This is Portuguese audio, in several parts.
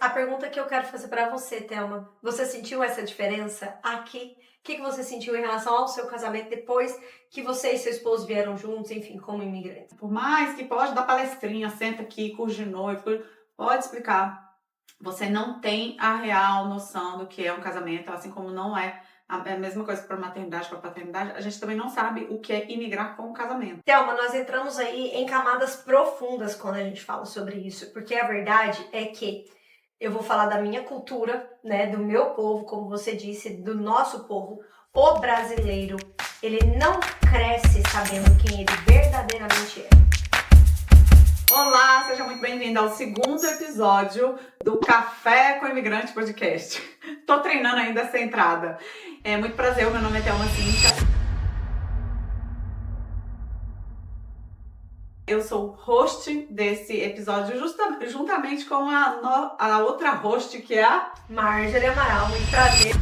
A pergunta que eu quero fazer para você, Thelma, você sentiu essa diferença aqui? O que você sentiu em relação ao seu casamento depois que você e seu esposo vieram juntos, enfim, como imigrantes? Por mais que pode dar palestrinha, senta aqui, curso de noivo, pode explicar. Você não tem a real noção do que é um casamento, assim como não é a mesma coisa para maternidade, para paternidade. A gente também não sabe o que é imigrar com o casamento. Thelma, nós entramos aí em camadas profundas quando a gente fala sobre isso, porque a verdade é que eu vou falar da minha cultura, né, do meu povo, como você disse, do nosso povo. O brasileiro, ele não cresce sabendo quem ele verdadeiramente é. Olá, seja muito bem-vindo ao segundo episódio do Café com Imigrante Podcast. Tô treinando ainda essa entrada. É muito prazer, meu nome é Thelma Cíntia. Eu sou host desse episódio juntamente com a outra host, que é a Marjorie Amaral, muito prazer.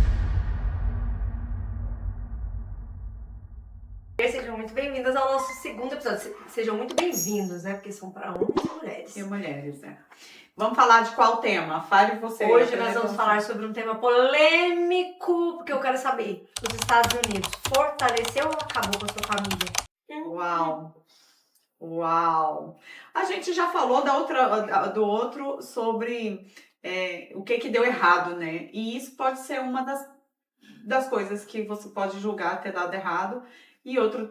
Sejam muito bem-vindas ao nosso segundo episódio. Sejam muito bem-vindos, né? Porque são para homens e mulheres. E mulheres, né? Vamos falar de qual tema? Fale você. Hoje nós vamos falar sobre um tema polêmico, porque eu quero saber, os Estados Unidos fortaleceu ou acabou com a sua família? Uau! A gente já falou do outro sobre o que deu errado, né? E isso pode ser uma das coisas que você pode julgar ter dado errado e outra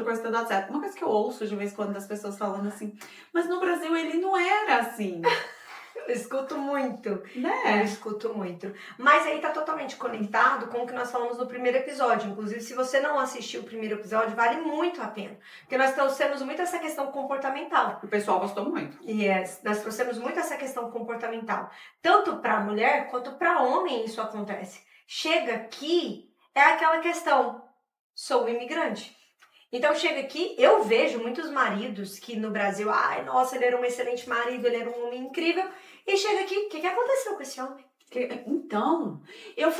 coisa ter dado certo. Uma coisa que eu ouço de vez em quando das pessoas falando assim, mas no Brasil ele não era assim. Eu escuto muito, Né? eu escuto muito. Mas aí tá totalmente conectado com o que nós falamos no primeiro episódio. Inclusive, se você não assistiu o primeiro episódio, vale muito a pena. Porque nós trouxemos muito essa questão comportamental. O pessoal gostou muito. Yes, nós trouxemos muito essa questão comportamental. Tanto para mulher quanto para homem isso acontece. Chega aqui, é aquela questão, sou imigrante. Então chega aqui, eu vejo muitos maridos que no Brasil, ai, nossa, ele era um excelente marido, ele era um homem incrível. E chega aqui, o que aconteceu com esse homem? Então, eu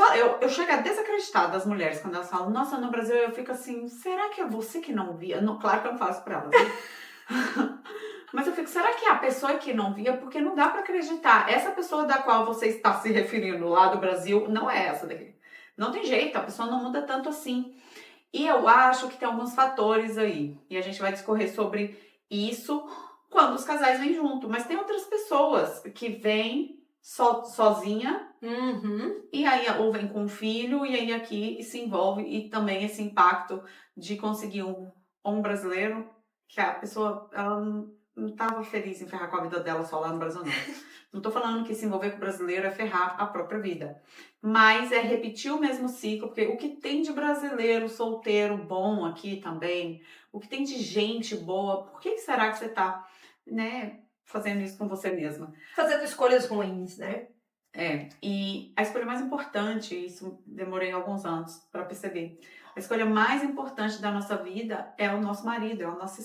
chego a desacreditar das mulheres quando elas falam, nossa, no Brasil eu fico assim, será que é você que não via? Não, claro que eu não faço pra elas, né? Mas eu fico, será que é a pessoa que não via? Porque não dá pra acreditar. Essa pessoa da qual você está se referindo lá do Brasil não é essa daqui. Não tem jeito, a pessoa não muda tanto assim. E eu acho que tem alguns fatores aí. E a gente vai discorrer sobre isso quando os casais vêm junto. Mas tem outras pessoas que vêm sozinha, e aí ou vem com um filho, e aí aqui se envolve, e também esse impacto de conseguir um brasileiro, que a pessoa, ela não estava feliz em ferrar com a vida dela só lá no Brasil, não. Não tô falando que se envolver com o brasileiro é ferrar a própria vida, mas é repetir o mesmo ciclo, porque o que tem de brasileiro solteiro bom aqui também, o que tem de gente boa, por que será que você tá, né, fazendo isso com você mesma? Fazendo escolhas ruins, né? E a escolha mais importante, isso demorei alguns anos para perceber, a escolha mais importante da nossa vida é o nosso marido, é a nossa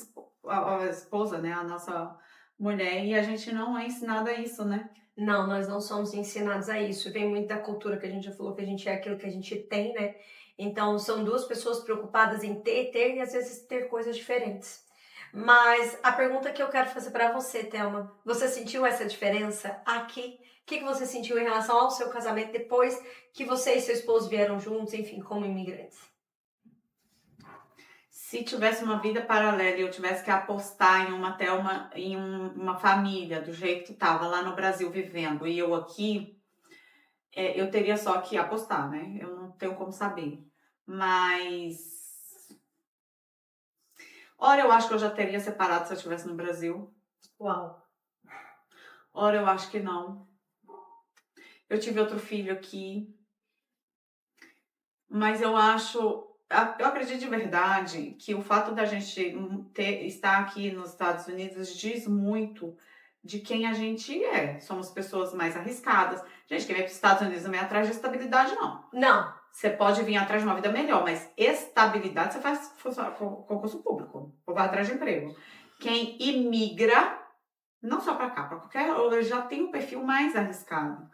a esposa, né, a nossa mulher, e a gente não é ensinada a isso, né? Não, nós não somos ensinados a isso. Vem muito da cultura que a gente já falou, que a gente é aquilo que a gente tem, né? Então, são duas pessoas preocupadas em ter e às vezes ter coisas diferentes. Mas a pergunta que eu quero fazer para você, Thelma, você sentiu essa diferença aqui? O que você sentiu em relação ao seu casamento depois que você e seu esposo vieram juntos, enfim, como imigrantes? Se tivesse uma vida paralela e eu tivesse que apostar em uma família do jeito que estava lá no Brasil vivendo e eu aqui, eu teria só que apostar, né? Eu não tenho como saber. Mas, ora eu acho que eu já teria separado se eu estivesse no Brasil. Uau! Ora eu acho que não. Eu tive outro filho aqui. Mas eu acredito de verdade que o fato da gente estar aqui nos Estados Unidos diz muito de quem a gente é. Somos pessoas mais arriscadas. Gente, quem vem para os Estados Unidos não vem atrás de estabilidade, não. Não. Você pode vir atrás de uma vida melhor, mas estabilidade você faz concurso público, ou vai atrás de emprego. Quem imigra, não só para cá, para qualquer outro, já tem um perfil mais arriscado.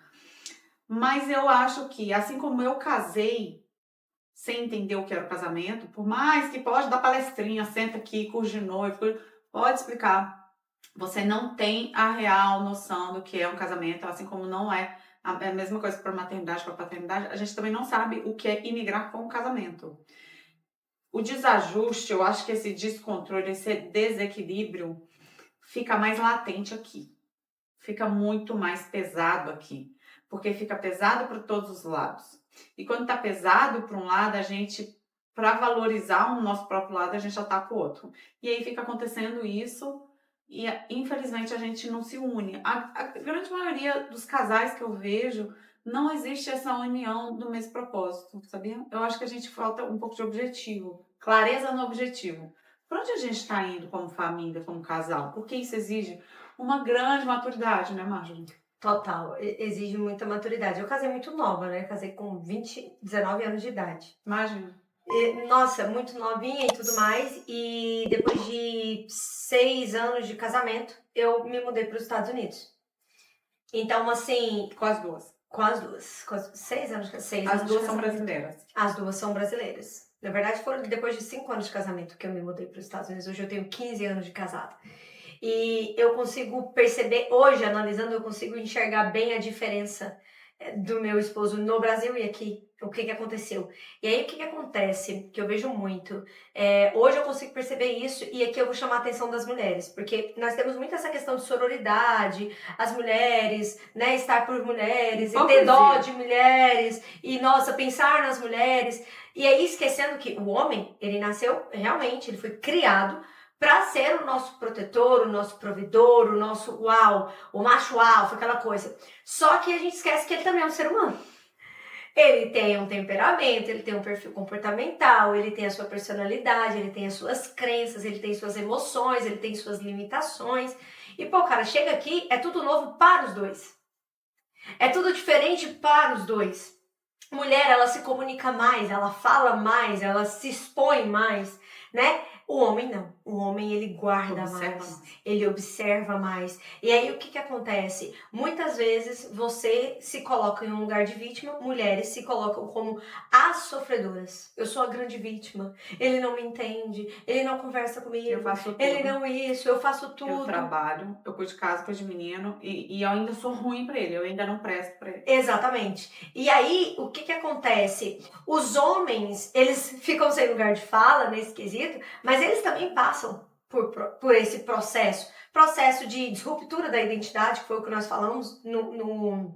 Mas eu acho que, assim como eu casei sem entender o que era o casamento, por mais que pode dar palestrinha, senta aqui, curso de noivo, pode explicar. você não tem a real noção do que é um casamento, assim como não é a mesma coisa para maternidade, para paternidade, a gente também não sabe o que é imigrar com um casamento. O desajuste, eu acho que esse descontrole, esse desequilíbrio fica mais latente aqui. Fica muito mais pesado aqui. Porque fica pesado para todos os lados. E quando tá pesado para um lado, a gente, para valorizar o nosso próprio lado, a gente ataca o outro. E aí fica acontecendo isso e infelizmente a gente não se une. A grande maioria dos casais que eu vejo, não existe essa união do mesmo propósito, sabia? Eu acho que a gente falta um pouco de objetivo, clareza no objetivo. Para onde a gente está indo como família, como casal? Porque isso exige uma grande maturidade, né, Marjorie? Total, exige muita maturidade. Eu casei muito nova, né? Casei com 19 anos de idade. Imagina. Nossa, muito novinha e tudo mais. E depois de 6 anos de casamento, eu me mudei para os Estados Unidos. Então, assim, Com as duas. com as duas. 6 anos, 6 As anos duas de são casamento. brasileiras. As duas são brasileiras. Na verdade, foram depois de 5 anos de casamento que eu me mudei para os Estados Unidos. Hoje eu tenho 15 anos de casada. E eu consigo perceber, hoje, analisando, eu consigo enxergar bem a diferença do meu esposo no Brasil e aqui. O que aconteceu. E aí, o que acontece, que eu vejo muito. Hoje eu consigo perceber isso, e aqui eu vou chamar a atenção das mulheres, porque nós temos muito essa questão de sororidade, as mulheres, né, estar por mulheres, e ter dó de mulheres, e, nossa, pensar nas mulheres. E aí, esquecendo que o homem, ele nasceu, realmente, ele foi criado para ser o nosso protetor, o nosso provedor, o nosso uau, o macho alfa, aquela coisa. Só que a gente esquece que ele também é um ser humano. Ele tem um temperamento, ele tem um perfil comportamental, ele tem a sua personalidade, ele tem as suas crenças, ele tem suas emoções, ele tem suas limitações. E, pô, cara, chega aqui, é tudo novo para os dois. É tudo diferente para os dois. Mulher, ela se comunica mais, ela fala mais, ela se expõe mais, né? O homem não. O homem, ele guarda mais, ele observa mais. E aí, o que acontece? Muitas vezes, você se coloca em um lugar de vítima, mulheres se colocam como as sofredoras. Eu sou a grande vítima. Ele não me entende, ele não conversa comigo. Eu faço tudo. Ele não isso, eu faço tudo. Eu trabalho, eu cuido de casa, cuido de menino, e eu ainda sou ruim pra ele, eu ainda não presto pra ele. Exatamente. E aí, o que acontece? Os homens, eles ficam sem lugar de fala nesse quesito, mas eles também passam por esse processo de ruptura da identidade, que foi o que nós falamos no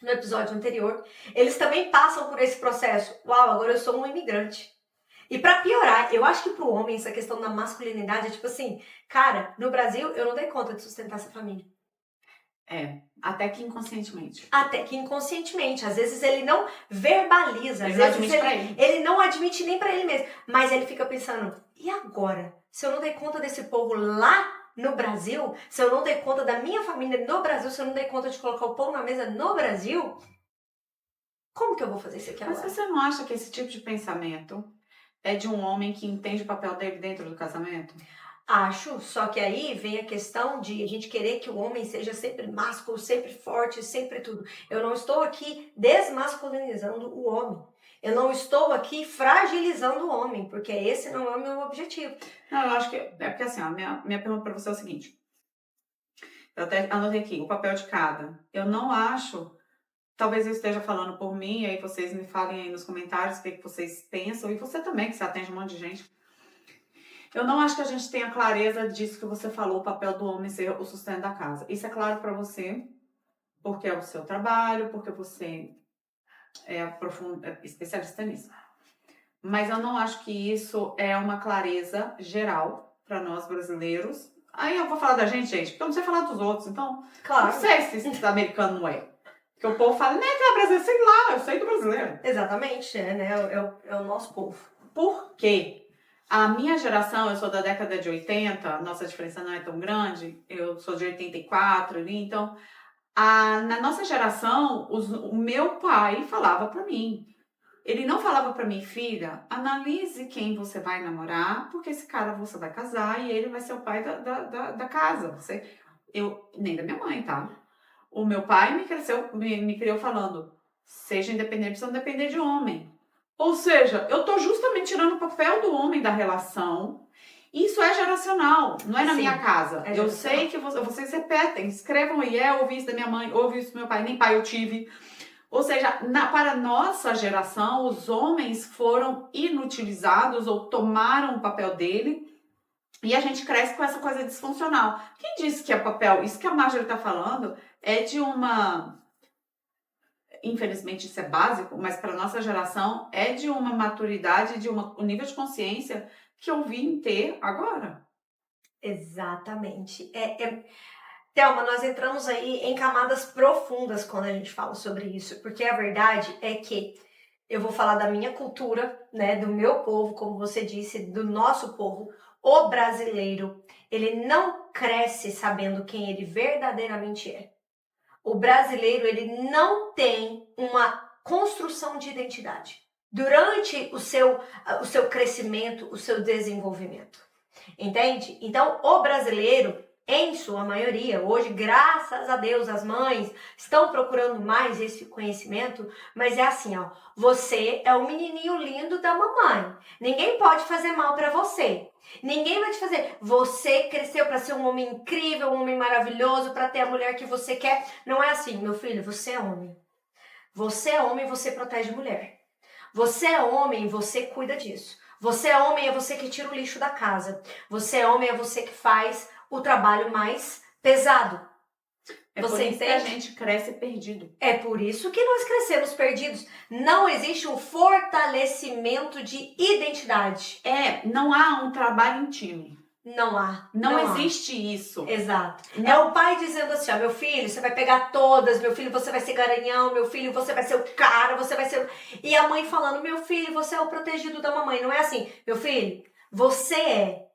episódio anterior. Eles também passam por esse processo. Uau, agora eu sou um imigrante. E pra piorar, eu acho que pro homem essa questão da masculinidade é tipo assim, cara, no Brasil eu não dei conta de sustentar essa família. Até que inconscientemente. Até que inconscientemente. Às vezes ele não verbaliza, Ele não admite pra ele. Ele não admite nem pra ele mesmo. Mas ele fica pensando, e agora? Se eu não dei conta desse povo lá no Brasil, se eu não dei conta da minha família no Brasil, se eu não dei conta de colocar o pão na mesa no Brasil, como que eu vou fazer isso aqui agora? Mas você não acha que esse tipo de pensamento é de um homem que entende o papel dele dentro do casamento? Acho, só que aí vem a questão de a gente querer que o homem seja sempre másculo, sempre forte, sempre tudo. Eu não estou aqui desmasculinizando o homem. Eu não estou aqui fragilizando o homem, porque esse não é o meu objetivo. Não, eu acho que é porque assim, a minha pergunta para você é o seguinte. Eu até anotei aqui, o papel de cada. Eu não acho, talvez eu esteja falando por mim, e aí vocês me falem aí nos comentários o que vocês pensam, e você também, que você atende um monte de gente. Eu não acho que a gente tenha clareza disso que você falou, o papel do homem ser o sustento da casa. Isso é claro para você, porque é o seu trabalho, porque você é especialista nisso. Mas eu não acho que isso é uma clareza geral para nós brasileiros. Aí eu vou falar da gente, porque eu não sei falar dos outros, então Claro. não sei se esse americano não é. Porque o povo fala, né, que é brasileiro, sei lá, eu sei do brasileiro. Exatamente, né? É o nosso povo. Por quê? A minha geração, eu sou da década de 80, nossa diferença não é tão grande, eu sou de 84 ali, então, na nossa geração, o meu pai falava pra mim, ele não falava pra mim, filha, analise quem você vai namorar, porque esse cara você vai casar e ele vai ser o pai da casa, nem da minha mãe, tá? O meu pai me criou falando, seja independente, você não depender de homem. Ou seja, eu tô justamente tirando o papel do homem da relação Isso é geracional, não é na Sim, minha casa. é Eu geracional. sei que vocês repetem, escrevam aí, ouvi isso da minha mãe, ouvi isso do meu pai, nem pai eu tive. Ou seja, para a nossa geração, os homens foram inutilizados ou tomaram o papel dele e a gente cresce com essa coisa disfuncional. Quem disse que é papel? Isso que a Marjorie está falando é de uma... Infelizmente isso é básico, mas para nossa geração é de uma maturidade, de um nível de consciência que eu vim ter agora. Exatamente. Thelma, nós entramos aí em camadas profundas quando a gente fala sobre isso, porque a verdade é que eu vou falar da minha cultura, né, do meu povo, como você disse, do nosso povo. O brasileiro, ele não cresce sabendo quem ele verdadeiramente é. O brasileiro, ele não tem uma construção de identidade durante o seu crescimento, o seu desenvolvimento. Entende? Então, o brasileiro, em sua maioria, hoje, graças a Deus, as mães estão procurando mais esse conhecimento, mas é assim, ó, você é o menininho lindo da mamãe. Ninguém pode fazer mal para você. Ninguém vai te fazer. Você cresceu para ser um homem incrível, um homem maravilhoso, para ter a mulher que você quer. Não é assim, meu filho, você é homem. Você é homem, você protege mulher. Você é homem, você cuida disso. Você é homem, é você que tira o lixo da casa. Você é homem, é você que faz o trabalho mais pesado. É Você por isso entende? que a gente cresce perdido. É por isso que nós crescemos perdidos. Não existe um fortalecimento de identidade. Não há um trabalho em time. Não há. Não existe isso. Exato. Não. É o pai dizendo assim, ó, meu filho, você vai pegar todas, meu filho, você vai ser garanhão, meu filho, você vai ser o cara, você vai ser... E a mãe falando, meu filho, você é o protegido da mamãe. Não é assim, meu filho, você é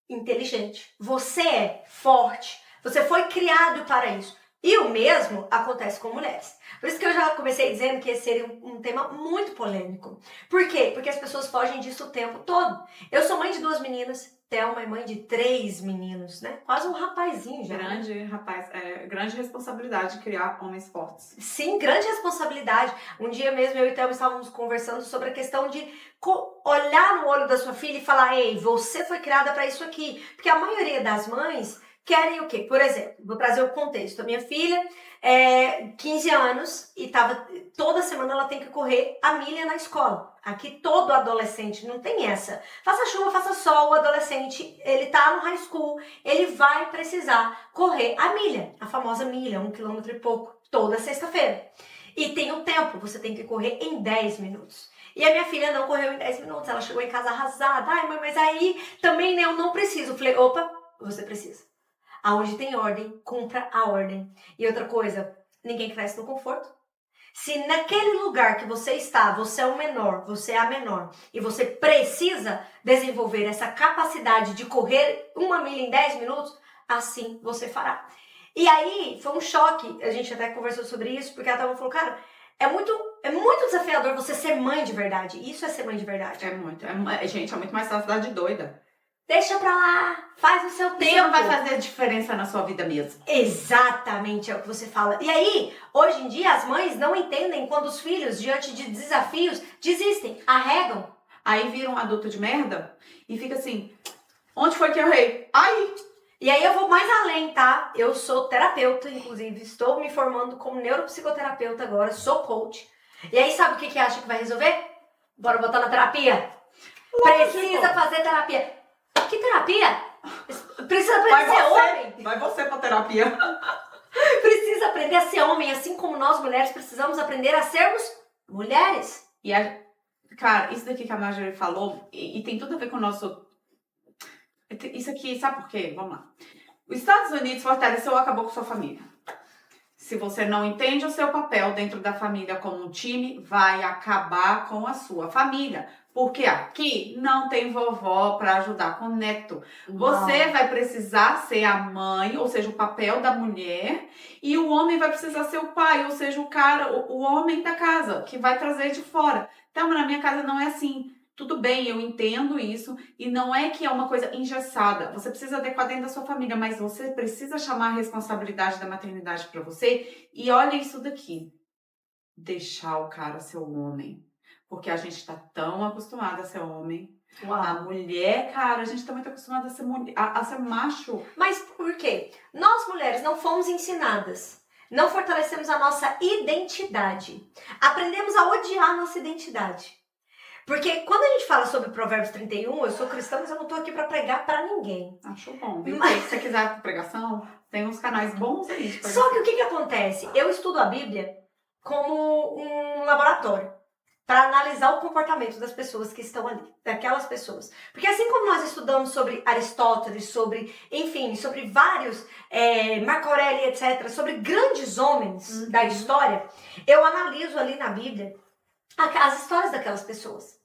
inteligente, você é forte, você foi criado para isso. E o mesmo acontece com mulheres. Por isso que eu já comecei dizendo que esse seria um tema muito polêmico. Por quê? Porque as pessoas fogem disso o tempo todo. Eu sou mãe de 2 meninas, Thelma é mãe de 3 meninos, né? Quase um rapazinho já. Grande, rapaz, grande responsabilidade criar homens fortes. Sim, grande responsabilidade. Um dia mesmo eu e Thelma estávamos conversando sobre a questão de olhar no olho da sua filha e falar, ei, você foi criada para isso aqui. Porque a maioria das mães querem o quê? Por exemplo, vou trazer o contexto. A minha filha é 15 anos e toda semana ela tem que correr a milha na escola. Aqui todo adolescente não tem essa. Faça chuva, faça sol, o adolescente, ele tá no high school, ele vai precisar correr a milha, a famosa milha, 1 quilômetro e pouco, toda sexta-feira. E tem um tempo, você tem que correr em 10 minutos. E a minha filha não correu em 10 minutos, ela chegou em casa arrasada. Ai, mãe, mas aí também né, eu não preciso. Eu falei, opa, você precisa. Aonde tem ordem, cumpra a ordem. E outra coisa, ninguém cresce no conforto. Se naquele lugar que você está, você é o menor, você é a menor, e você precisa desenvolver essa capacidade de correr 1 milha em 10 minutos, assim você fará. E aí, foi um choque, a gente até conversou sobre isso, porque ela falou, cara, é muito desafiador você ser mãe de verdade. Isso é ser mãe de verdade. Gente, é muito mais fácil dar de doida. Deixa pra lá, faz o seu tempo. Isso não vai fazer diferença na sua vida mesmo. Exatamente, é o que você fala. E aí, hoje em dia, as mães não entendem quando os filhos, diante de desafios, desistem, arregam. Aí vira um adulto de merda e fica assim, onde foi que eu errei? Aí! E aí eu vou mais além, tá? Eu sou terapeuta, inclusive, estou me formando como neuropsicoterapeuta agora, sou coach. E aí, sabe o que acha que vai resolver? Bora botar na terapia? Lógico. Precisa fazer terapia. Que terapia? Precisa aprender a ser homem. Vai você pra terapia. Precisa aprender a ser homem, assim como nós mulheres precisamos aprender a sermos mulheres. Cara, isso daqui que a Marjorie falou, e tem tudo a ver com o nosso... Isso aqui, sabe por quê? Vamos lá. Os Estados Unidos fortaleceu ou acabou com sua família. Se você não entende o seu papel dentro da família como um time, vai acabar com a sua família. Porque aqui não tem vovó para ajudar com o neto. Você vai precisar ser a mãe, ou seja, o papel da mulher, e o homem vai precisar ser o pai, ou seja, o cara, o homem da casa, que vai trazer de fora. Então, na minha casa não é assim. Tudo bem, eu entendo isso, e não é que é uma coisa engessada. Você precisa adequar dentro da sua família, mas você precisa chamar a responsabilidade da maternidade para você. E olha isso daqui. Deixar o cara ser o homem. Porque a gente está tão acostumada a ser homem. A Uau. mulher, cara, a gente tá muito acostumada a ser, a ser macho. Mas por quê? Nós mulheres não fomos ensinadas. Não fortalecemos a nossa identidade. Aprendemos a odiar a nossa identidade. Porque quando a gente fala sobre Provérbios 31, eu sou cristã, mas eu não tô aqui para pregar para ninguém. Acho bom, viu? Mas- Se você quiser pregação, tem uns canais bons aí de pregação. Só que o que acontece? Eu estudo a Bíblia como um laboratório para analisar o comportamento das pessoas que estão ali, daquelas pessoas. Porque assim como nós estudamos sobre Aristóteles, sobre vários, Marco Aurélio, etc., sobre grandes homens da história, eu analiso ali na Bíblia as histórias daquelas pessoas.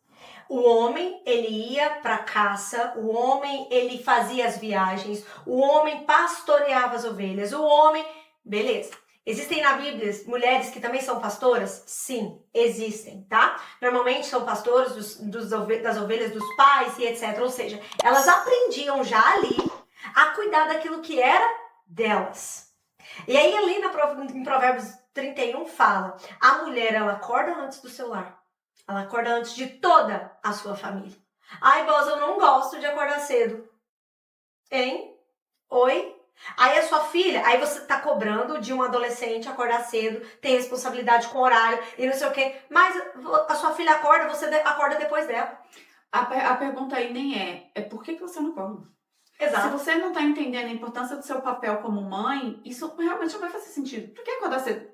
O homem, ele ia para caça, o homem, ele fazia as viagens, o homem pastoreava as ovelhas, o homem... Beleza. Existem na Bíblia mulheres que também são pastoras? Sim, existem, tá? Normalmente são pastores das ovelhas dos pais e etc. Ou seja, elas aprendiam já ali a cuidar daquilo que era delas. E aí ali em Provérbios 31 fala, a mulher, ela acorda antes do seu lar. Ela acorda antes de toda a sua família. Ai, Boz, eu não gosto de acordar cedo. Hein? Oi? Aí a sua filha, aí você tá cobrando de um adolescente acordar cedo, tem responsabilidade com horário e não sei o quê. Mas a sua filha acorda, você acorda depois dela. A pergunta aí nem é por que você não acorda? Exato. Se você não tá entendendo a importância do seu papel como mãe, isso realmente não vai fazer sentido. Por que acordar cedo?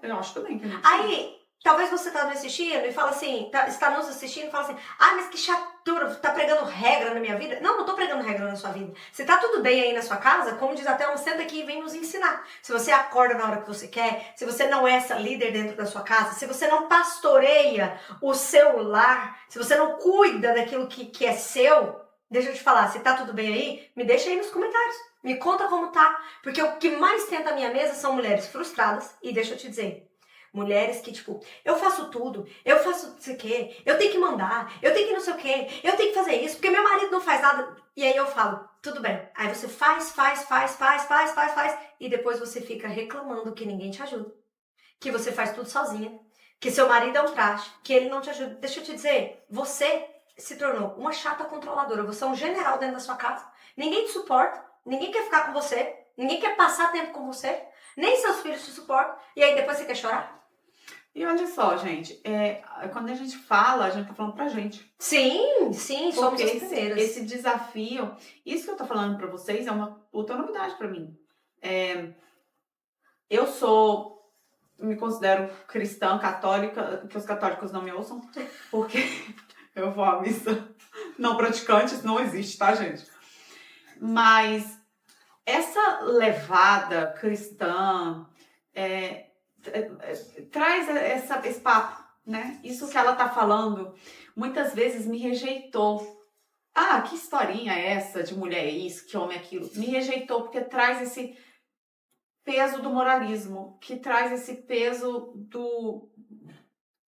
Eu acho também que não. Aí, talvez você tá me assistindo e fala assim, está nos assistindo e fala assim, mas que chatura, tá pregando regra na minha vida. Não tô pregando regra na sua vida. Se tá tudo bem aí na sua casa, como diz até um, senta aqui e vem nos ensinar. Se você acorda na hora que você quer, se você não é essa líder dentro da sua casa, se você não pastoreia o seu lar, se você não cuida daquilo que é seu, deixa eu te falar, se tá tudo bem aí, me deixa aí nos comentários. Me conta como tá. Porque o que mais tenta a minha mesa são mulheres frustradas. E deixa eu te dizer, mulheres que, tipo, eu faço tudo, eu faço não sei o quê, eu tenho que mandar, eu tenho que não sei o quê, eu tenho que fazer isso, porque meu marido não faz nada. E aí eu falo, tudo bem. Aí você faz, e depois você fica reclamando que ninguém te ajuda. Que você faz tudo sozinha, que seu marido é um traste, que ele não te ajuda. Deixa eu te dizer, você se tornou uma chata controladora, você é um general dentro da sua casa. Ninguém te suporta, ninguém quer ficar com você, ninguém quer passar tempo com você, nem seus filhos te suportam, e aí depois você quer chorar? E olha só, gente, quando a gente fala, a gente tá falando pra gente. Sim, somos Porque as primeiras. esse desafio, isso que eu tô falando pra vocês é uma puta novidade pra mim. Eu me considero cristã, católica, que os católicos não me ouçam, porque eu vou à missa não praticante, isso não existe, tá, gente? Mas essa levada cristã traz esse papo, né? Isso que ela tá falando, muitas vezes me rejeitou. Que historinha é essa de mulher é isso, que homem é aquilo? Me rejeitou porque traz esse peso do moralismo, que traz esse peso do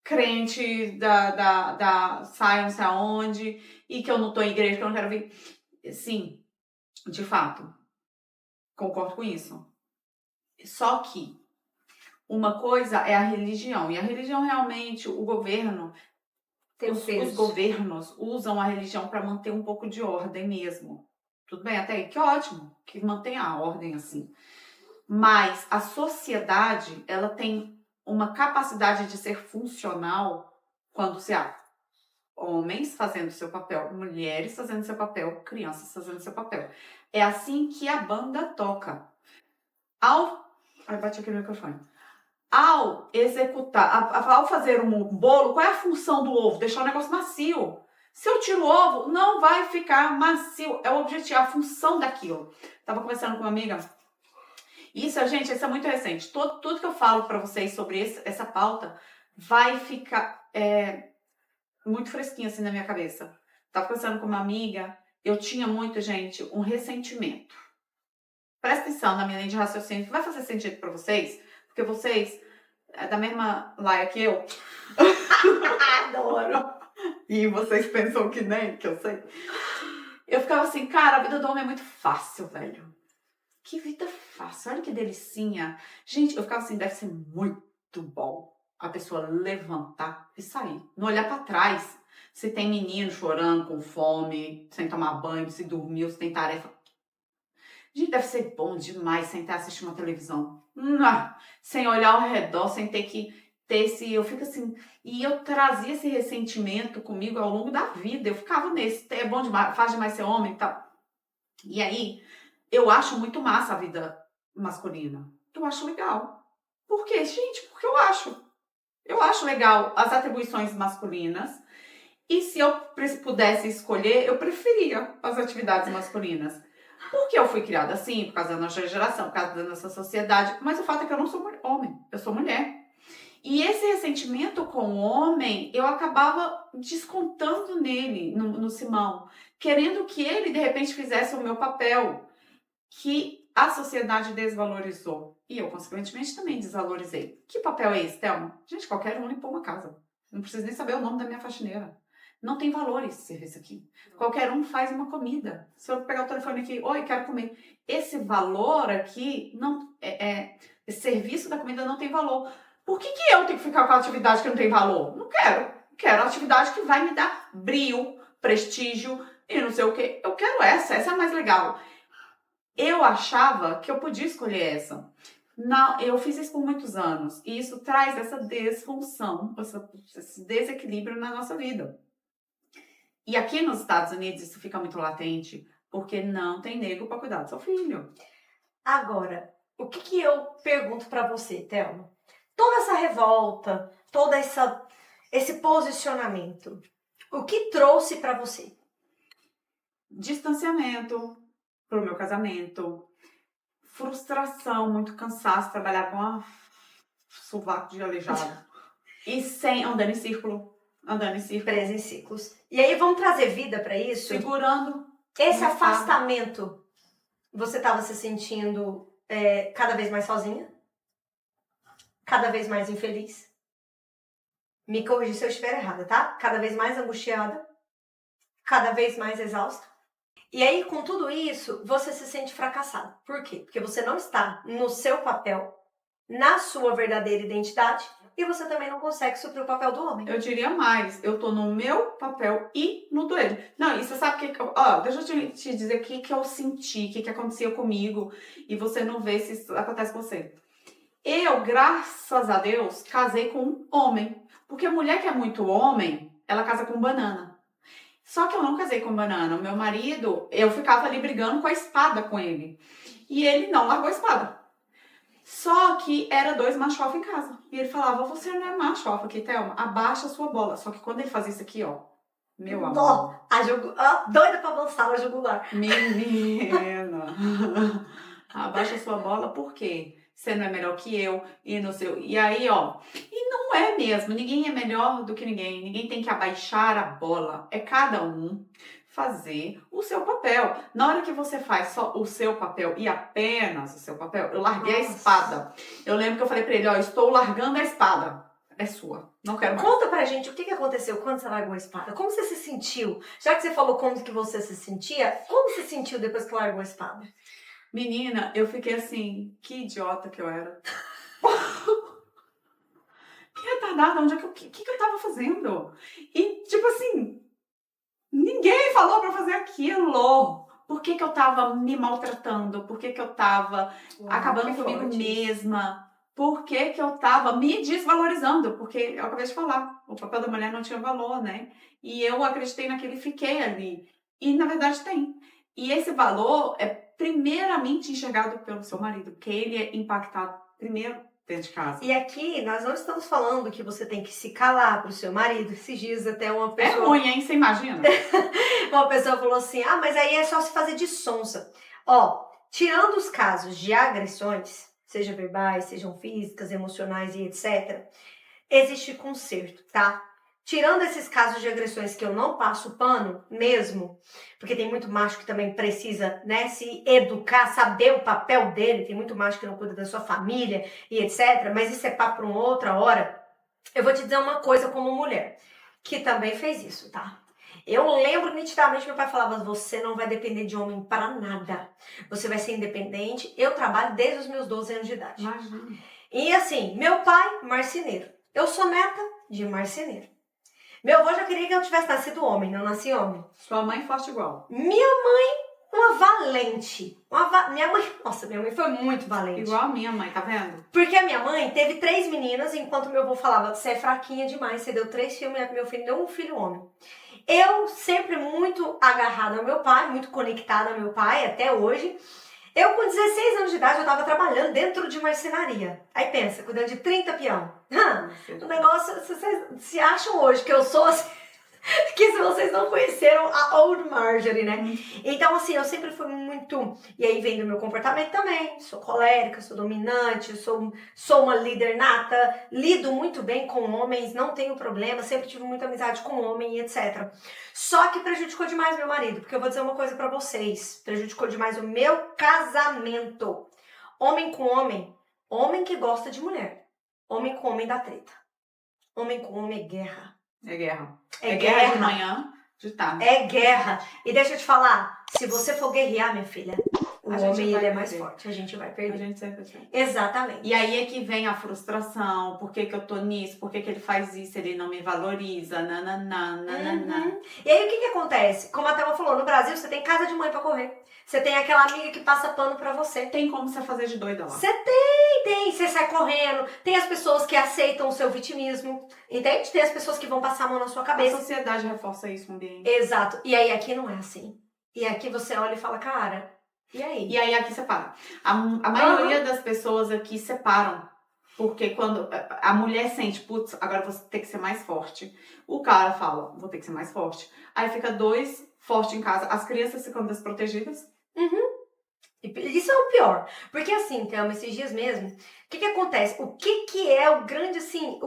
crente da sai não sei aonde, e que eu não tô em igreja, que eu não quero vir. Sim, de fato, concordo com isso. Só que uma coisa é a religião, e a religião realmente, o governo, os governos usam a religião para manter um pouco de ordem mesmo. Tudo bem, até aí, que ótimo, que mantenha a ordem assim. Mas a sociedade, ela tem uma capacidade de ser funcional quando se há homens fazendo seu papel, mulheres fazendo seu papel, crianças fazendo seu papel. É assim que a banda toca. Bate aqui no microfone. Ao executar, ao fazer um bolo, qual é a função do ovo? Deixar o negócio macio. Se eu tiro o ovo, não vai ficar macio. É o objetivo, a função daquilo. Tava conversando com uma amiga. Isso, gente, isso é muito recente. Tudo que eu falo para vocês sobre essa pauta vai ficar muito fresquinho assim na minha cabeça. Tava conversando com uma amiga, eu tinha muito, gente, um ressentimento. Presta atenção na minha linha de raciocínio, que vai fazer sentido para vocês, porque vocês é da mesma laia que eu. Adoro! E vocês pensam que nem, que eu sei. Eu ficava assim, cara, a vida do homem é muito fácil, velho. Que vida fácil, olha que delicinha. Gente, eu ficava assim, deve ser muito bom a pessoa levantar e sair, não olhar pra trás. Se tem menino chorando, com fome, sem tomar banho, se dormiu, se tem tarefa. Gente, deve ser bom demais sentar e assistir uma televisão. Sem olhar ao redor, sem ter que ter esse... Eu fico assim... E eu trazia esse ressentimento comigo ao longo da vida. Eu ficava nesse... É bom demais, faz demais ser homem e tal. E aí, eu acho muito massa a vida masculina. Eu acho legal. Por quê? Gente, porque eu acho. Eu acho legal as atribuições masculinas. E se eu pudesse escolher, eu preferia as atividades masculinas. Porque eu fui criada assim, por causa da nossa geração, por causa da nossa sociedade. Mas o fato é que eu não sou homem, eu sou mulher. E esse ressentimento com o homem, eu acabava descontando nele, no Simão. Querendo que ele, de repente, fizesse o meu papel. Que a sociedade desvalorizou. E eu, consequentemente, também desvalorizei. Que papel é esse, Thelma? Gente, qualquer um limpou uma casa. Não preciso nem saber o nome da minha faxineira. Não tem valor esse serviço aqui. Qualquer um faz uma comida. Se eu pegar o telefone aqui, oi, quero comer. Esse valor aqui, não esse serviço da comida não tem valor. Por que eu tenho que ficar com a atividade que não tem valor? Não quero. Quero a atividade que vai me dar brio, prestígio e não sei o quê. Eu quero essa é a mais legal. Eu achava que eu podia escolher essa. Não, eu fiz isso por muitos anos. E isso traz essa desfunção, esse desequilíbrio na nossa vida. E aqui nos Estados Unidos isso fica muito latente, porque não tem nego para cuidar do seu filho. Agora, o que eu pergunto para você, Thelma? Toda essa revolta, esse posicionamento, o que trouxe para você? Distanciamento pro meu casamento, frustração, muito cansaço, trabalhar com um sovaco de aleijado. E sem andando em círculo. Presa em ciclos. E aí vamos trazer vida para isso? Segurando. Esse afastamento, você estava se sentindo cada vez mais sozinha? Cada vez mais infeliz? Me corrija se eu estiver errada, tá? Cada vez mais angustiada? Cada vez mais exausta? E aí, com tudo isso, você se sente fracassado. Por quê? Porque você não está no seu papel, na sua verdadeira identidade, e você também não consegue suprir o papel do homem. Eu diria mais, eu tô no meu papel e no dele. Não, e você sabe o que... Ó, deixa eu te dizer o que eu senti, o que acontecia comigo, e você não vê se isso acontece com você. Eu, graças a Deus, casei com um homem. Porque a mulher que é muito homem, ela casa com banana. Só que eu não casei com banana. O meu marido, eu ficava ali brigando com a espada com ele. E ele não largou a espada. Só que era 2 macho alfa em casa. E ele falava, você não é macho alfa aqui, Thelma. Abaixa a sua bola. Só que quando ele fazia isso aqui, ó. Meu amor. Doida pra avançar na jugular. Menina. Abaixa a sua bola, por quê? Você não é melhor que eu. E aí, ó. E não é mesmo. Ninguém é melhor do que ninguém. Ninguém tem que abaixar a bola. É cada um fazer o seu papel. Na hora que você faz só o seu papel e apenas o seu papel, eu larguei a espada. Eu lembro que eu falei pra ele, ó, estou largando a espada. É sua. Não quero mais. Conta pra gente o que aconteceu quando você largou a espada. Como você se sentiu? Já que você falou como que você se sentia, como você se sentiu depois que largou a espada? Menina, eu fiquei assim, que idiota que eu era. Que retardada, onde é que eu tava fazendo? E, tipo assim, ninguém falou pra fazer aquilo. Por que eu tava me maltratando? Por que eu tava acabando comigo mesma? Por que eu tava me desvalorizando? Porque eu acabei de falar, o papel da mulher não tinha valor, né? E eu acreditei naquilo e fiquei ali. E, na verdade, tem. E esse valor é primeiramente enxergado pelo seu marido, porque ele é impactado primeiro dentro de casa. E aqui, nós não estamos falando que você tem que se calar pro seu marido. Esses dias até uma pessoa... É ruim, hein? Você imagina? Uma pessoa falou assim, mas aí é só se fazer de sonsa. Ó, tirando os casos de agressões, seja verbais, sejam físicas, emocionais e etc., existe conserto, tá? Tirando esses casos de agressões que eu não passo pano mesmo, porque tem muito macho que também precisa, né, se educar, saber o papel dele, tem muito macho que não cuida da sua família e etc, mas isso é papo para uma outra hora. Eu vou te dizer uma coisa como mulher, que também fez isso, tá? Eu lembro nitidamente, meu pai falava, você não vai depender de homem para nada, você vai ser independente. Eu trabalho desde os meus 12 anos de idade. Imagina. E assim, meu pai, marceneiro, eu sou neta de marceneiro. Meu avô já queria que eu tivesse nascido homem, não nasci homem. Sua mãe forte igual. Minha mãe, uma valente. Minha mãe, nossa, minha mãe foi muito valente. Igual a minha mãe, tá vendo? Porque a minha mãe teve 3 meninas, enquanto meu avô falava, você é fraquinha demais, você deu 3 filhos, meu filho deu um filho homem. Eu sempre muito agarrada ao meu pai, muito conectada ao meu pai, até hoje. Eu, com 16 anos de idade, eu tava trabalhando dentro de marcenaria. Aí pensa, cuidando de 30 peão. O negócio, vocês se acham hoje que eu sou assim, que se vocês não conheceram a Old Marjorie, né? Então, assim, eu sempre fui muito... E aí vem do meu comportamento também. Sou colérica, sou dominante, sou uma líder nata. Lido muito bem com homens, não tenho problema. Sempre tive muita amizade com homem e etc. Só que prejudicou demais meu marido. Porque eu vou dizer uma coisa pra vocês. Prejudicou demais o meu casamento. Homem com homem. Homem que gosta de mulher. Homem com homem dá treta. Homem com homem é guerra. É guerra. É guerra de manhã, de tarde. É guerra. E deixa eu te falar, se você for guerrear, minha filha, o A gente homem vai ele é mais perder. forte, a gente vai A perder. gente sempre tem. Exatamente. E aí é que vem a frustração, por que eu tô nisso, por que ele faz isso, ele não me valoriza, nananã. E aí o que acontece? Como a Thelma falou, no Brasil você tem casa de mãe pra correr. Você tem aquela amiga que passa pano pra você. Tem como você fazer de doida lá. Você tem, você sai correndo. Tem as pessoas que aceitam o seu vitimismo, entende? Tem as pessoas que vão passar a mão na sua A cabeça. sociedade reforça isso no ambiente. Exato. E aí aqui não é assim. E aqui você olha e fala, cara, e aí? E aí aqui separa. A maioria das pessoas aqui separam. Porque quando a mulher sente, putz, agora vou ter que ser mais forte. O cara fala, vou ter que ser mais forte. Aí fica 2 fortes em casa. As crianças ficam desprotegidas. Isso é o pior. Porque assim, Thelma, esses dias mesmo, o que acontece? O que é o grande, assim,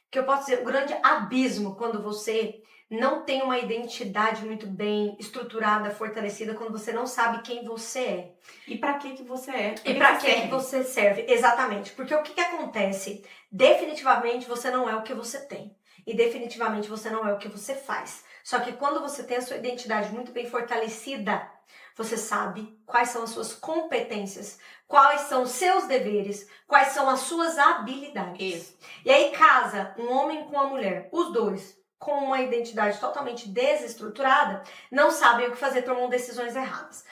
que eu posso dizer, o grande abismo quando você não tem uma identidade muito bem estruturada, fortalecida, quando você não sabe quem você é. E pra que você é? E pra que você serve? Exatamente. Porque o que acontece? Definitivamente você não é o que você tem. E definitivamente você não é o que você faz. Só que quando você tem a sua identidade muito bem fortalecida, você sabe quais são as suas competências, quais são os seus deveres, quais são as suas habilidades. Isso. E aí casa um homem com uma mulher, os dois com uma identidade totalmente desestruturada, não sabem o que fazer, tomam decisões erradas.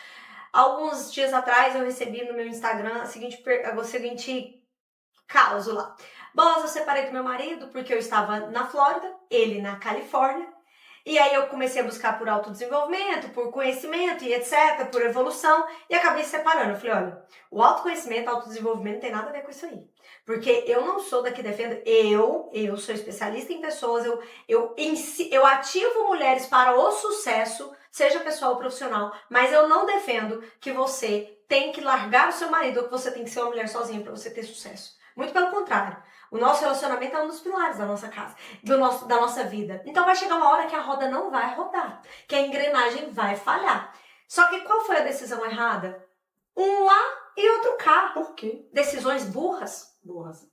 Alguns dias atrás eu recebi no meu Instagram o seguinte caos lá. Bom, eu separei do meu marido porque eu estava na Flórida, ele na Califórnia. E aí eu comecei a buscar por autodesenvolvimento, por conhecimento e etc, por evolução, e acabei separando. Eu falei, olha, o autoconhecimento, autodesenvolvimento não tem nada a ver com isso aí. Porque eu não sou daqui defendo, eu sou especialista em pessoas, eu ativo mulheres para o sucesso, seja pessoal ou profissional, mas eu não defendo que você tem que largar o seu marido ou que você tem que ser uma mulher sozinha para você ter sucesso. Muito pelo contrário. O nosso relacionamento é um dos pilares da nossa casa, da nossa vida. Então vai chegar uma hora que a roda não vai rodar, que a engrenagem vai falhar. Só que qual foi a decisão errada? Um lá e outro cá. Por quê? Decisões burras. Burras.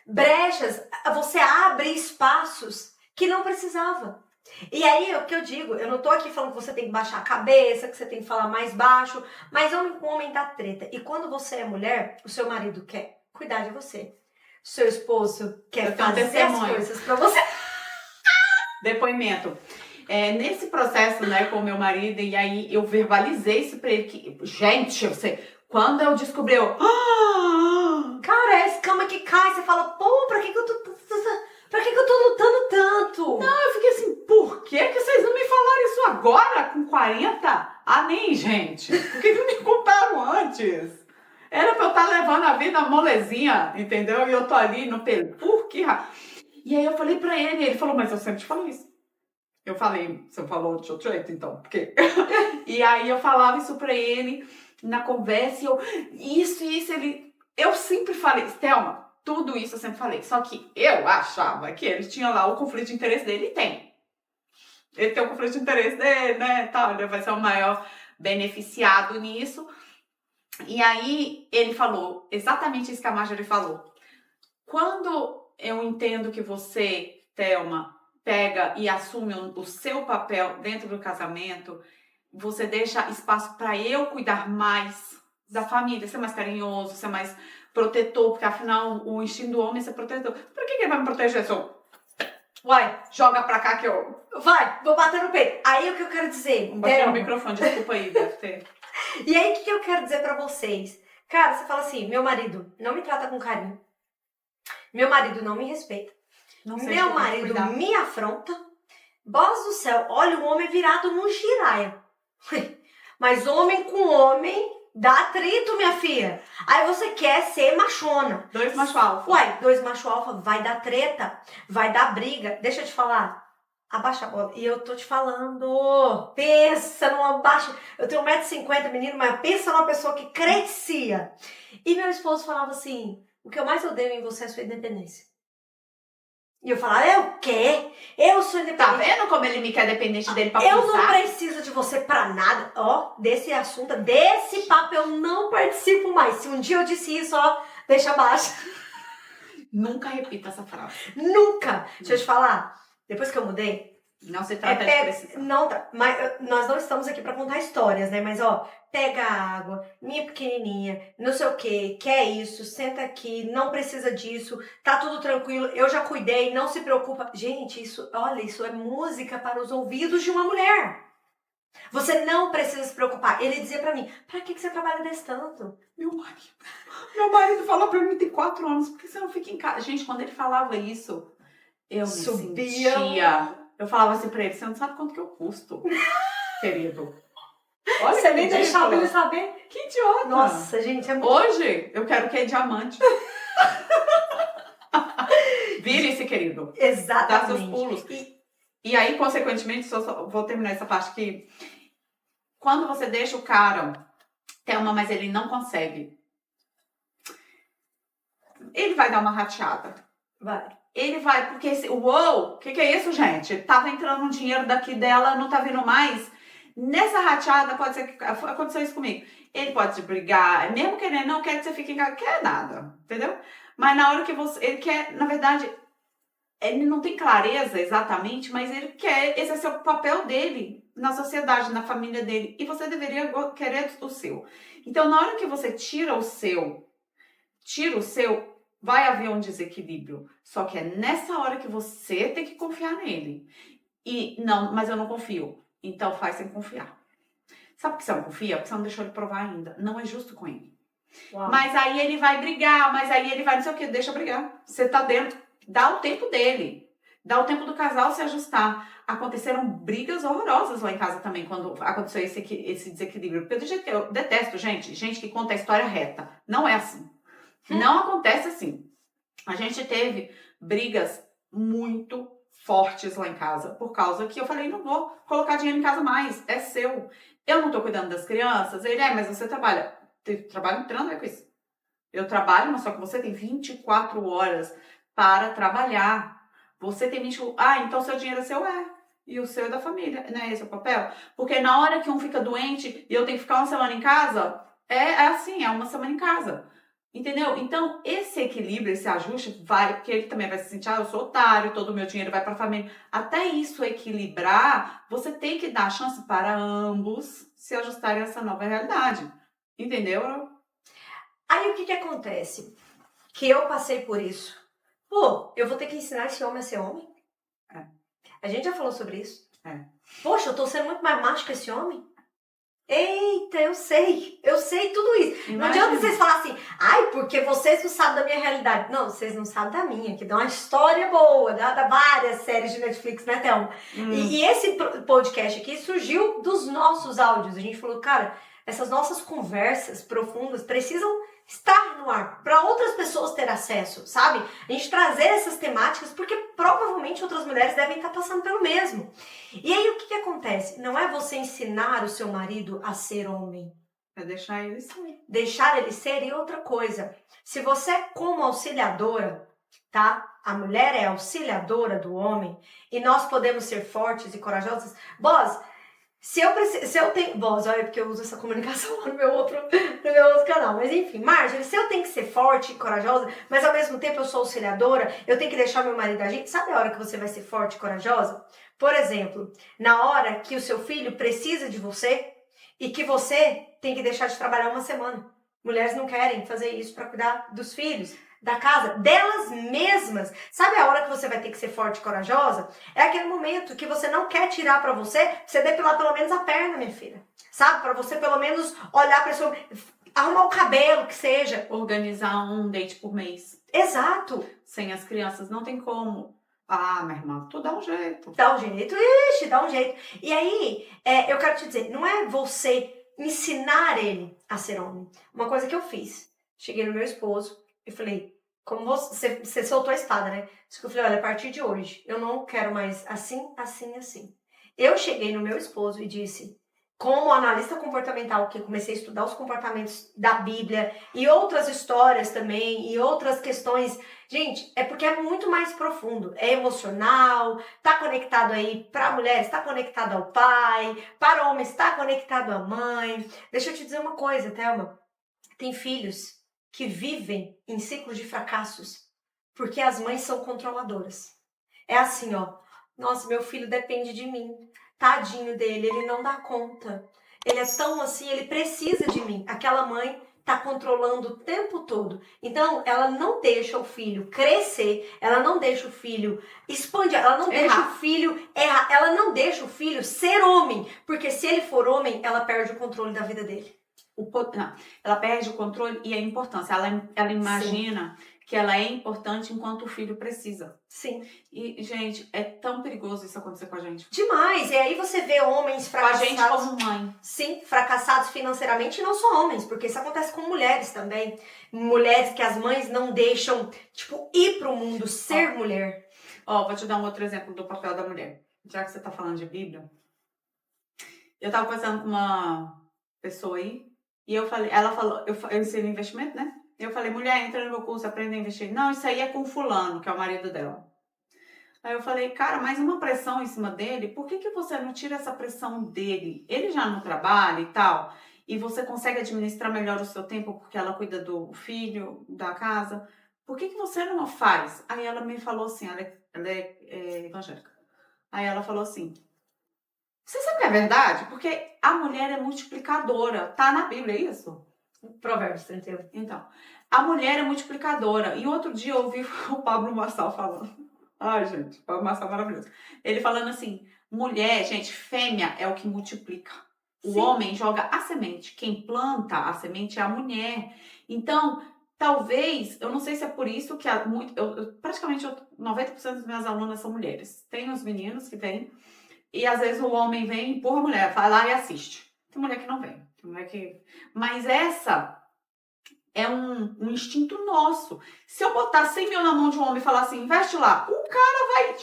Brechas. Você abre espaços que não precisava. E aí, o que eu digo, eu não tô aqui falando que você tem que baixar a cabeça, que você tem que falar mais baixo, mas homem com homem dá treta. E quando você é mulher, o seu marido quer cuidar de você. Seu esposo quer fazer as coisas pra você. Depoimento. Nesse processo, né, com o meu marido, e aí eu verbalizei isso pra ele que, gente, quando eu descobri, Cara, é a escama que cai, você fala, pô, pra que eu tô lutando tanto? Não, eu fiquei assim, por que vocês não me falaram isso agora, com 40? Ah, nem, gente. Por que não me contaram antes? Era pra eu estar levando a vida molezinha, entendeu? E eu tô ali no pelo. Por que? E aí eu falei pra ele falou, mas eu sempre te falei isso. Eu falei, você falou de outro jeito, então, por quê? E aí eu falava isso pra ele na conversa, e eu sempre falei, Thelma, tudo isso eu sempre falei, só que eu achava que ele tinha lá o conflito de interesse dele, e tem. Ele tem o conflito de interesse dele, né, tal, ele vai ser o maior beneficiado nisso. E aí ele falou exatamente isso que a Marjorie falou. Quando eu entendo que você, Thelma, pega e assume o seu papel dentro do casamento, você deixa espaço para eu cuidar mais da família, ser mais carinhoso, ser mais protetor, porque afinal o instinto do homem é ser protetor. Por que ele vai me proteger se eu Uai, Joga pra cá que eu... vai, vou bater no peito. Aí o que eu quero dizer? Botei no microfone, desculpa aí, deve ter. E aí o que eu quero dizer pra vocês? Cara, você fala assim, meu marido não me trata com carinho. Meu marido não me respeita. Não sei Meu marido me afronta. Bolas do céu, olha o homem virado num giraia. Mas homem com homem dá atrito, minha filha. Aí você quer ser machona. 2 macho alfa. Uai, 2 macho alfa, vai dar treta, vai dar briga. Deixa eu te falar, abaixa a bola. E eu tô te falando, pensa numa baixa... Eu tenho 1,50 m, menino, mas pensa numa pessoa que crescia. E meu esposo falava assim, o que eu mais odeio em você é a sua independência. E eu falava, eu quê? Eu sou Tá independente. vendo como ele me quer dependente dele pra Eu pensar? não preciso de você pra nada. Ó, desse assunto, desse papo eu não participo mais. Se um dia eu disse isso, ó, deixa abaixo. Nunca repita essa frase. Nunca. Deixa eu te falar. Depois que eu mudei, Não se trata de precisar. não, mas nós não estamos aqui pra contar histórias, né? Mas ó, pega a água, minha pequenininha, não sei o que, quer isso, senta aqui, não precisa disso, tá tudo tranquilo, eu já cuidei, não se preocupa. Gente, isso, olha, isso é música para os ouvidos de uma mulher. Você não precisa se preocupar. Ele dizia pra mim, pra que você trabalha desse tanto? Meu marido falou pra mim tem 4 anos, por que você não fica em casa? Gente, quando ele falava isso, eu me Subia. sentia... Eu falava assim pra ele, você não sabe quanto que eu custo, querido. Olha Você que nem deixava ridícula. ele saber? Que idiota. Nossa, gente, é muito... Hoje, eu quero que é diamante. Vire-se, querido. Dá seus Exatamente. pulos. E aí, consequentemente, só vou terminar essa parte aqui. Quando você deixa o cara, Thelma, mas ele não consegue, ele vai dar uma rateada. Vai. Ele vai, porque... Uou! O que é isso, gente? Tava entrando um dinheiro daqui dela, não tá vindo mais. Nessa rateada, pode ser que... Aconteceu isso comigo. Ele pode te brigar, mesmo que ele não quer que você fique em casa, quer nada, entendeu? Mas na hora que você... Ele quer, na verdade... Ele não tem clareza exatamente, mas ele quer, esse é o seu papel dele na sociedade, na família dele. E você deveria querer o seu. Então, na hora que você tira o seu, vai haver um desequilíbrio. Só que é nessa hora que você tem que confiar nele. E, não, mas eu não confio. Então, faz sem confiar. Sabe por que você não confia? Porque você não deixou ele provar ainda. Não é justo com ele. Uau. Mas aí ele vai brigar, mas aí ele vai não sei o que, deixa brigar. Você tá dentro. Dá o tempo dele. Dá o tempo do casal se ajustar. Aconteceram brigas horrorosas lá em casa também, quando aconteceu esse desequilíbrio. Porque do jeito que eu detesto, gente que conta a história reta. Não é assim. Não acontece assim. A gente teve brigas muito fortes lá em casa, por causa que eu falei, não vou colocar dinheiro em casa mais, é seu. Eu não tô cuidando das crianças. Ele, mas você trabalha. Trabalho não tem nada a ver com isso. Eu trabalho, mas só que você tem 24 horas para trabalhar. Você tem 20... então seu dinheiro é seu? É. E o seu é da família, né? Esse é o papel. Porque na hora que um fica doente e eu tenho que ficar uma semana em casa, é assim, é uma semana em casa. Entendeu? Então, esse equilíbrio, esse ajuste vai, porque ele também vai se sentir, eu sou otário, todo o meu dinheiro vai para a família. Até isso equilibrar, você tem que dar chance para ambos se ajustarem a essa nova realidade. Entendeu? Aí o que acontece? Que eu passei por isso. Pô, eu vou ter que ensinar esse homem a ser homem? É. A gente já falou sobre isso. É. Poxa, eu tô sendo muito mais macho que esse homem? Eita, eu sei tudo isso. Imagina. Não adianta vocês falarem assim, ai, porque vocês não sabem da minha realidade. Não, vocês não sabem da minha, que dá uma história boa, dá várias séries de Netflix, né, Thelma? E esse podcast aqui surgiu dos nossos áudios. A gente falou, cara, essas nossas conversas profundas precisam estar no ar, para outras pessoas ter acesso, sabe? A gente trazer essas temáticas, porque provavelmente outras mulheres devem estar passando pelo mesmo. E aí o que acontece? Não é você ensinar o seu marido a ser homem. É deixar ele ser. Deixar ele ser. E outra coisa, se você como auxiliadora, tá? A mulher é auxiliadora do homem, e nós podemos ser fortes e corajosas. Boss, se eu tenho... Boss, olha, porque eu uso essa comunicação lá no meu outro canal. Mas enfim, Marjorie, se eu tenho que ser forte e corajosa, mas ao mesmo tempo eu sou auxiliadora, eu tenho que deixar meu marido agir. Sabe a hora que você vai ser forte e corajosa? Por exemplo, na hora que o seu filho precisa de você e que você tem que deixar de trabalhar uma semana. Mulheres não querem fazer isso para cuidar dos filhos. da casa, delas mesmas. Sabe a hora que você vai ter que ser forte e corajosa? É aquele momento que você não quer tirar pra você depilar pelo menos a perna, minha filha. Sabe? Pra você pelo menos olhar pra sua... arrumar o cabelo, que seja. Organizar um date por mês. Exato. Sem as crianças, não tem como. Ah, minha irmã, tu dá um jeito. Dá um jeito, dá um jeito. E aí, eu quero te dizer, não é você ensinar ele a ser homem. Uma coisa que eu fiz, cheguei no meu esposo e falei, como você soltou a espada, né? Eu falei, olha, a partir de hoje, eu não quero mais assim, assim, assim. Eu cheguei no meu esposo e disse, como analista comportamental, que eu comecei a estudar os comportamentos da Bíblia e outras histórias também, e outras questões. Gente, é porque é muito mais profundo. É emocional, tá conectado aí para mulheres, tá conectado ao pai, para homens, está conectado à mãe. Deixa eu te dizer uma coisa, Thelma. Tem filhos que vivem em ciclos de fracassos porque as mães são controladoras. É assim, ó. Nossa, meu filho depende de mim. Tadinho dele, ele não dá conta. Ele é tão assim, ele precisa de mim. Aquela mãe tá controlando o tempo todo. Então, ela não deixa o filho crescer, ela não deixa o filho expandir, ela não deixa o filho errar, ela não deixa o filho ser homem, porque se ele for homem, ela perde o controle da vida dele. Não, ela perde o controle e a importância. Ela imagina que ela é importante enquanto o filho precisa. Sim. E, gente, é tão perigoso isso acontecer com a gente. Demais. E aí você vê homens fracassados. Com a gente como mãe. Sim, fracassados financeiramente, e não só homens, porque isso acontece com mulheres também. Mulheres que as mães não deixam, tipo, ir pro mundo, ser mulher. Vou te dar um outro exemplo do papel da mulher. Já que você tá falando de Bíblia. Eu tava conversando com uma pessoa aí, e ela falou, eu ensino investimento, né? Eu falei, mulher, entra no meu curso, aprenda a investir. Não, isso aí é com fulano, que é o marido dela. Aí eu falei, cara, mais uma pressão em cima dele, por que você não tira essa pressão dele? Ele já não trabalha e tal, e você consegue administrar melhor o seu tempo porque ela cuida do filho, da casa. Por que você não faz? Aí ela me falou assim, ela é evangélica. Aí ela falou assim, você sabe que é verdade? Porque a mulher é multiplicadora. Tá na Bíblia, é isso? Provérbios 31. Então, a mulher é multiplicadora. E outro dia eu ouvi o Pablo Marçal falando. Ai, gente, o Pablo Marçal é maravilhoso. Ele falando assim, mulher, gente, fêmea é o que multiplica. O homem joga a semente. Quem planta a semente é a mulher. Então, talvez, eu não sei se é por isso que praticamente 90% das minhas alunas são mulheres. Tem os meninos que vêm. E às vezes o homem vem e empurra a mulher, vai lá e assiste. Tem mulher que não vem. Tem mulher que... Mas essa é um instinto nosso. Se eu botar 100 mil na mão de um homem e falar assim, investe lá, o cara vai...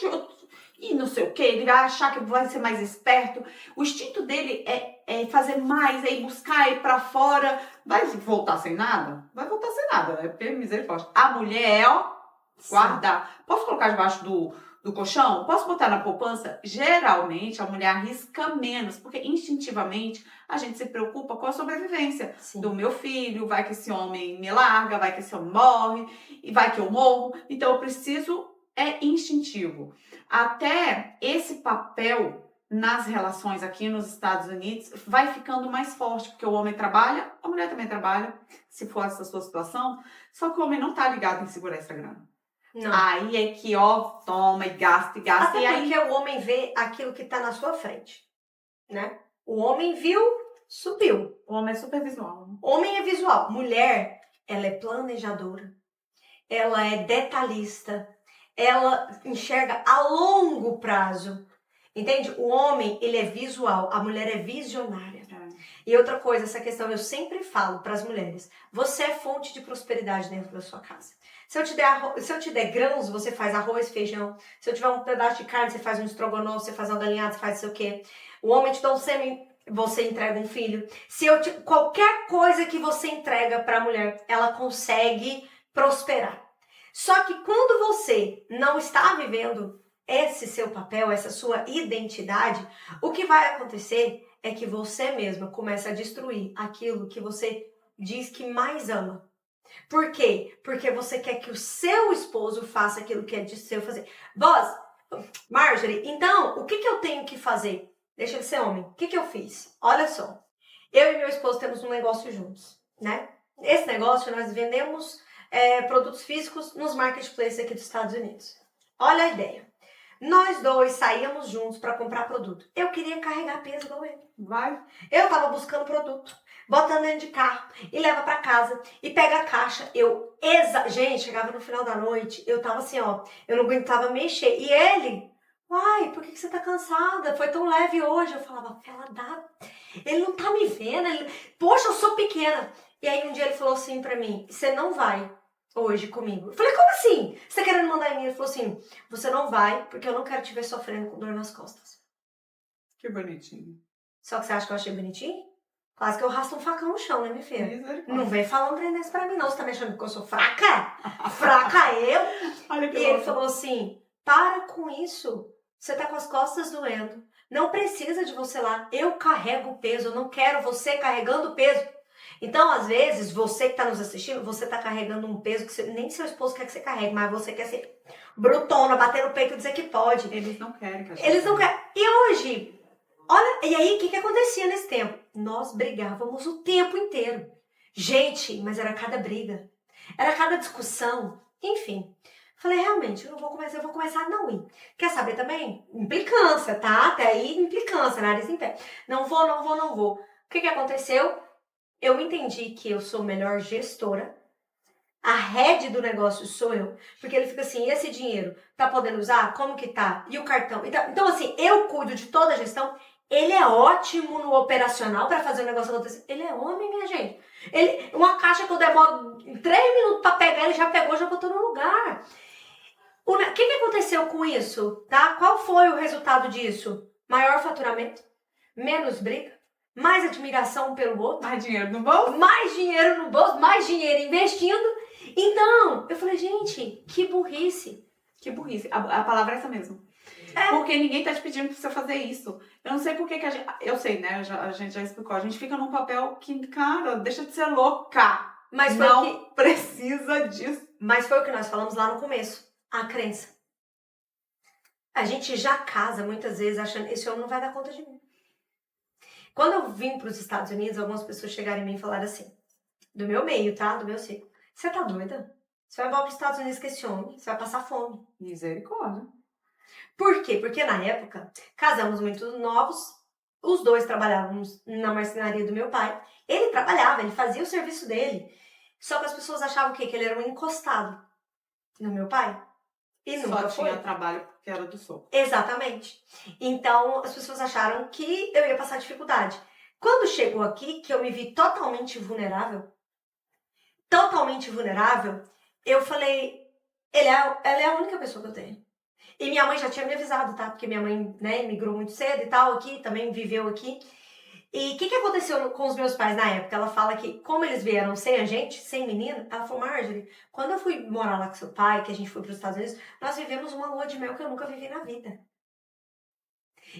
E não sei o que, ele vai achar que vai ser mais esperto. O instinto dele é fazer mais, é ir buscar, é ir pra fora. Vai voltar sem nada? Vai voltar sem nada, né? Porque misericórdia. A mulher é, guardar. Posso colocar debaixo do colchão? Posso botar na poupança? Geralmente, a mulher arrisca menos, porque instintivamente a gente se preocupa com a sobrevivência do meu filho. Vai que esse homem me larga, vai que esse homem morre, e vai que eu morro. Então, eu preciso... É instintivo. Até esse papel nas relações aqui nos Estados Unidos vai ficando mais forte, porque o homem trabalha, a mulher também trabalha, se for essa sua situação, só que o homem não tá ligado em segurar essa grana. Não. Aí é que, toma e gasta e gasta. Até e porque aí... o homem vê aquilo que tá na sua frente, né? O homem viu, subiu. O homem é super visual. Homem é visual. Mulher, ela é planejadora. Ela é detalhista. Ela enxerga a longo prazo. Entende? O homem, ele é visual. A mulher é visionária. E outra coisa, essa questão eu sempre falo para as mulheres. Você é fonte de prosperidade dentro da sua casa. Se eu te der grãos, você faz arroz, feijão. Se eu tiver um pedaço de carne, você faz um estrogonofe, você faz uma galinhada, você faz não sei o quê. O homem te dá um sêmen, você entrega um filho. Qualquer coisa que você entrega para a mulher, ela consegue prosperar. Só que quando você não está vivendo esse seu papel, essa sua identidade, o que vai acontecer é que você mesma começa a destruir aquilo que você diz que mais ama. Por quê? Porque você quer que o seu esposo faça aquilo que é de seu fazer. Marjorie, então, o que eu tenho que fazer? Deixa ele ser homem. O que eu fiz? Olha só. Eu e meu esposo temos um negócio juntos, né? Esse negócio nós vendemos produtos físicos nos marketplaces aqui dos Estados Unidos. Olha a ideia. Nós dois saíamos juntos para comprar produto. Eu queria carregar peso igual ele. Vai. Eu tava buscando produto, botando dentro de carro e leva para casa e pega a caixa. Gente, chegava no final da noite, eu tava assim, ó, eu não aguentava mexer. E ele, uai, por que você tá cansada? Foi tão leve hoje. Eu falava, ela dá. Ele não tá me vendo. Poxa, eu sou pequena. E aí um dia ele falou assim pra mim, você não vai hoje comigo. Eu falei, como assim? Você tá querendo mandar em mim? Ele falou assim, você não vai porque eu não quero te ver sofrendo com dor nas costas. Que bonitinho. Só que você acha que eu achei bonitinho? Quase que eu rasto um facão no chão, né, minha filha? Misericórdia. Não vem falando trem desse pra mim, não. Você tá me achando que eu sou fraca? Fraca eu? Olha que E ele falou assim, para com isso. Você tá com as costas doendo. Não precisa de você lá. Eu carrego o peso. Eu não quero você carregando o peso. Então, às vezes, você que tá nos assistindo, você tá carregando um peso que nem seu esposo quer que você carregue, mas você quer ser brutona, bater no peito e dizer que pode. Eles não querem que a gente... Eles não querem. E hoje... Olha, e aí o que acontecia nesse tempo? Nós brigávamos o tempo inteiro. Gente, mas era cada briga. Era cada discussão. Enfim. Falei, realmente, eu vou começar a não ir. Quer saber também? Implicância, tá? Até aí, implicância, nariz em pé. Não vou. O que aconteceu? Eu entendi que eu sou melhor gestora. A head do negócio sou eu. Porque ele fica assim, e esse dinheiro? Tá podendo usar? Como que tá? E o cartão? Então assim, eu cuido de toda a gestão. Ele é ótimo no operacional para fazer o negócio acontecer. Ele é homem, minha gente. Uma caixa que eu demoro 3 minutos para pegar, ele já pegou, já botou no lugar. O que aconteceu com isso? Tá? Qual foi o resultado disso? Maior faturamento, menos briga, mais admiração um pelo outro. Mais dinheiro no bolso? Mais dinheiro no bolso, mais dinheiro investindo. Então, eu falei, gente, que burrice. Que burrice. A palavra é essa mesmo. Porque ninguém tá te pedindo pra você fazer isso. Eu não sei por que a gente... Eu sei, né? A gente já explicou. A gente fica num papel que, cara, deixa de ser louca. Mas não precisa disso. Mas foi o que nós falamos lá no começo. A crença. A gente já casa muitas vezes achando esse homem não vai dar conta de mim. Quando eu vim para os Estados Unidos, algumas pessoas chegaram em mim e falaram assim, do meu meio, tá? Do meu ciclo. Você tá doida? Você vai embora para os Estados Unidos com esse homem. Você vai passar fome. Misericórdia. Por quê? Porque na época, casamos muito novos, os dois trabalhávamos na marcenaria do meu pai. Ele trabalhava, ele fazia o serviço dele. Só que as pessoas achavam que ele era um encostado no meu pai. E nunca Só tinha trabalho porque era do soco. Exatamente. Então, as pessoas acharam que eu ia passar dificuldade. Quando chegou aqui, que eu me vi totalmente vulnerável, eu falei, ela é a única pessoa que eu tenho. E minha mãe já tinha me avisado, tá? Porque minha mãe, né, migrou muito cedo e tal aqui, também viveu aqui. E o que aconteceu com os meus pais na época? Ela fala que, como eles vieram sem a gente, sem menino, ela falou, Marjorie, quando eu fui morar lá com seu pai, que a gente foi para os Estados Unidos, nós vivemos uma lua de mel que eu nunca vivi na vida.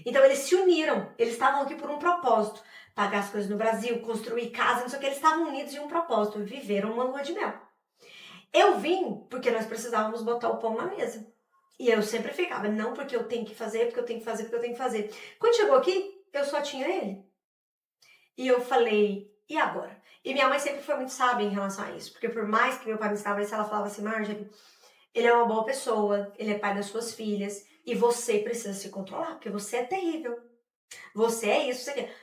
Então eles se uniram, eles estavam aqui por um propósito. Pagar as coisas no Brasil, construir casa, não sei o que, eles estavam unidos em um propósito, viveram uma lua de mel. Eu vim porque nós precisávamos botar o pão na mesa. E eu sempre ficava, não porque eu tenho que fazer, porque eu tenho que fazer, porque eu tenho que fazer. Quando chegou aqui, eu só tinha ele. E eu falei, e agora? E minha mãe sempre foi muito sábia em relação a isso. Porque por mais que meu pai me estabeleça, ela falava assim, Marjorie, ele é uma boa pessoa, ele é pai das suas filhas, e você precisa se controlar, porque você é terrível. Você é isso, você quer.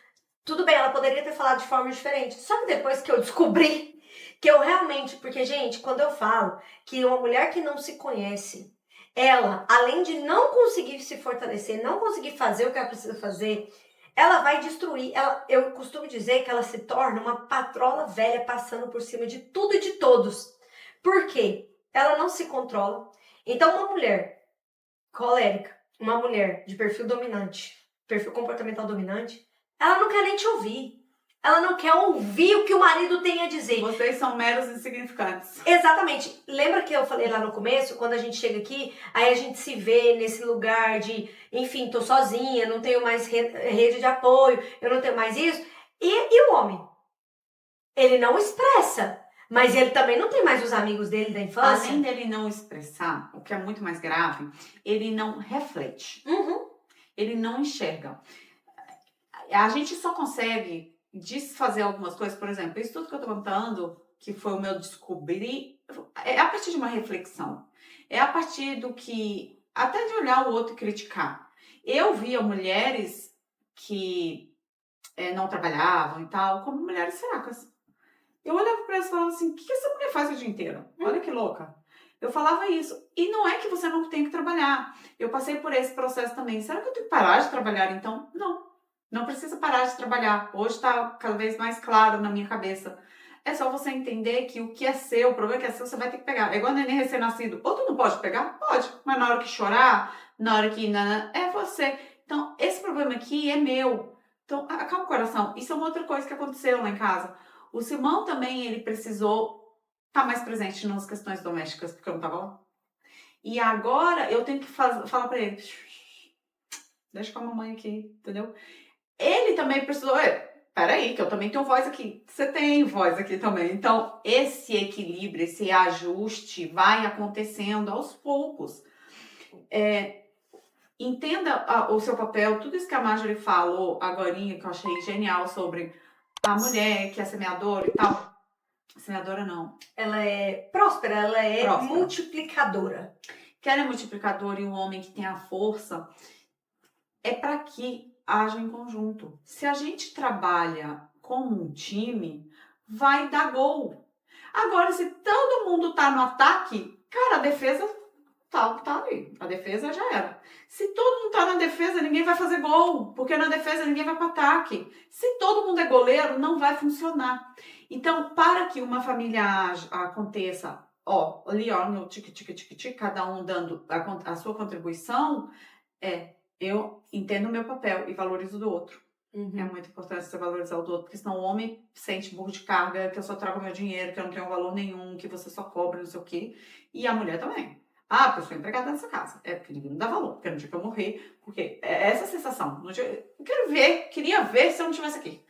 Tudo bem, ela poderia ter falado de forma diferente. Só que depois que eu descobri que eu realmente... Porque, gente, quando eu falo que uma mulher que não se conhece, ela, além de não conseguir se fortalecer, não conseguir fazer o que ela precisa fazer, ela vai destruir. Eu costumo dizer que ela se torna uma patrola velha passando por cima de tudo e de todos. Por quê? Ela não se controla. Então, uma mulher colérica, uma mulher de perfil dominante, perfil comportamental dominante, ela não quer nem te ouvir. Ela não quer ouvir o que o marido tem a dizer. Vocês são meros insignificantes. Exatamente. Lembra que eu falei lá no começo, quando a gente chega aqui, aí a gente se vê nesse lugar de, enfim, tô sozinha, não tenho mais rede de apoio, eu não tenho mais isso. E o homem? Ele não expressa, mas ele também não tem mais os amigos dele da infância. Além dele não expressar, o que é muito mais grave, ele não reflete. Ele não enxerga. A gente só consegue desfazer algumas coisas, por exemplo, isso tudo que eu tô contando, que foi o meu descobrir, é a partir de uma reflexão. É a partir do que, até de olhar o outro e criticar. Eu via mulheres que não trabalhavam e tal, como mulheres fracas. Eu olhava para elas e falava assim, o que essa mulher faz o dia inteiro? Olha que louca. Eu falava isso. E não é que você não tem que trabalhar. Eu passei por esse processo também. Será que eu tenho que parar de trabalhar então? Não. Não precisa parar de trabalhar. Hoje está cada vez mais claro na minha cabeça. É só você entender que o que é seu, o problema que é seu, você vai ter que pegar. É igual neném recém-nascido. Ou tu não pode pegar? Pode. Mas na hora que chorar, na hora que... é você. Então, esse problema aqui é meu. Então, acalma o coração. Isso é uma outra coisa que aconteceu lá em casa. O Simão também, ele precisou estar mais presente nas questões domésticas, porque eu não estava lá. E agora eu tenho que falar para ele, deixa com a mamãe aqui, entendeu? Ele também precisou, peraí, que eu também tenho voz aqui. Você tem voz aqui também. Então, esse equilíbrio, esse ajuste vai acontecendo aos poucos. Entenda o seu papel, tudo isso que a Marjorie falou agorinha, que eu achei genial sobre a mulher que é semeadora e tal. Semeadora não. Ela é próspera, ela é multiplicadora. Que ela é multiplicadora e um homem que tem a força é para que haja em conjunto. Se a gente trabalha como um time, vai dar gol. Agora, se todo mundo tá no ataque, cara, a defesa tá ali. A defesa já era. Se todo mundo tá na defesa, ninguém vai fazer gol, porque na defesa ninguém vai para ataque. Se todo mundo é goleiro, não vai funcionar. Então, para que uma família aconteça, ali no tique, cada um dando a sua contribuição, eu entendo o meu papel e valorizo o do outro. É muito importante você valorizar o do outro, porque senão o homem sente burro de carga, que eu só trago meu dinheiro, que eu não tenho valor nenhum, que você só cobra, não sei o quê. E a mulher também. Porque eu sou empregada nessa casa. Porque ninguém me dá valor, porque no dia que eu morrer, porque é essa sensação. Eu queria ver se eu não estivesse aqui.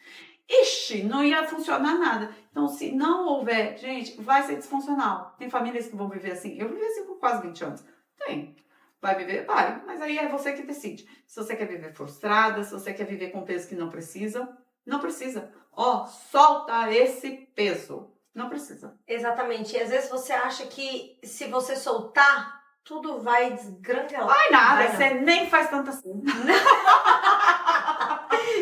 Ixi, não ia funcionar nada. Então, se não houver, gente, vai ser disfuncional. Tem famílias que vão viver assim. Eu vivi assim por quase 20 anos. Tem. Vai viver? Vai. Mas aí é você que decide. Se você quer viver frustrada, se você quer viver com peso que não precisa, não precisa. Solta esse peso. Não precisa. Exatamente. E às vezes você acha que se você soltar, tudo vai desgranguelar. Vai nada, você nem faz tanta assim.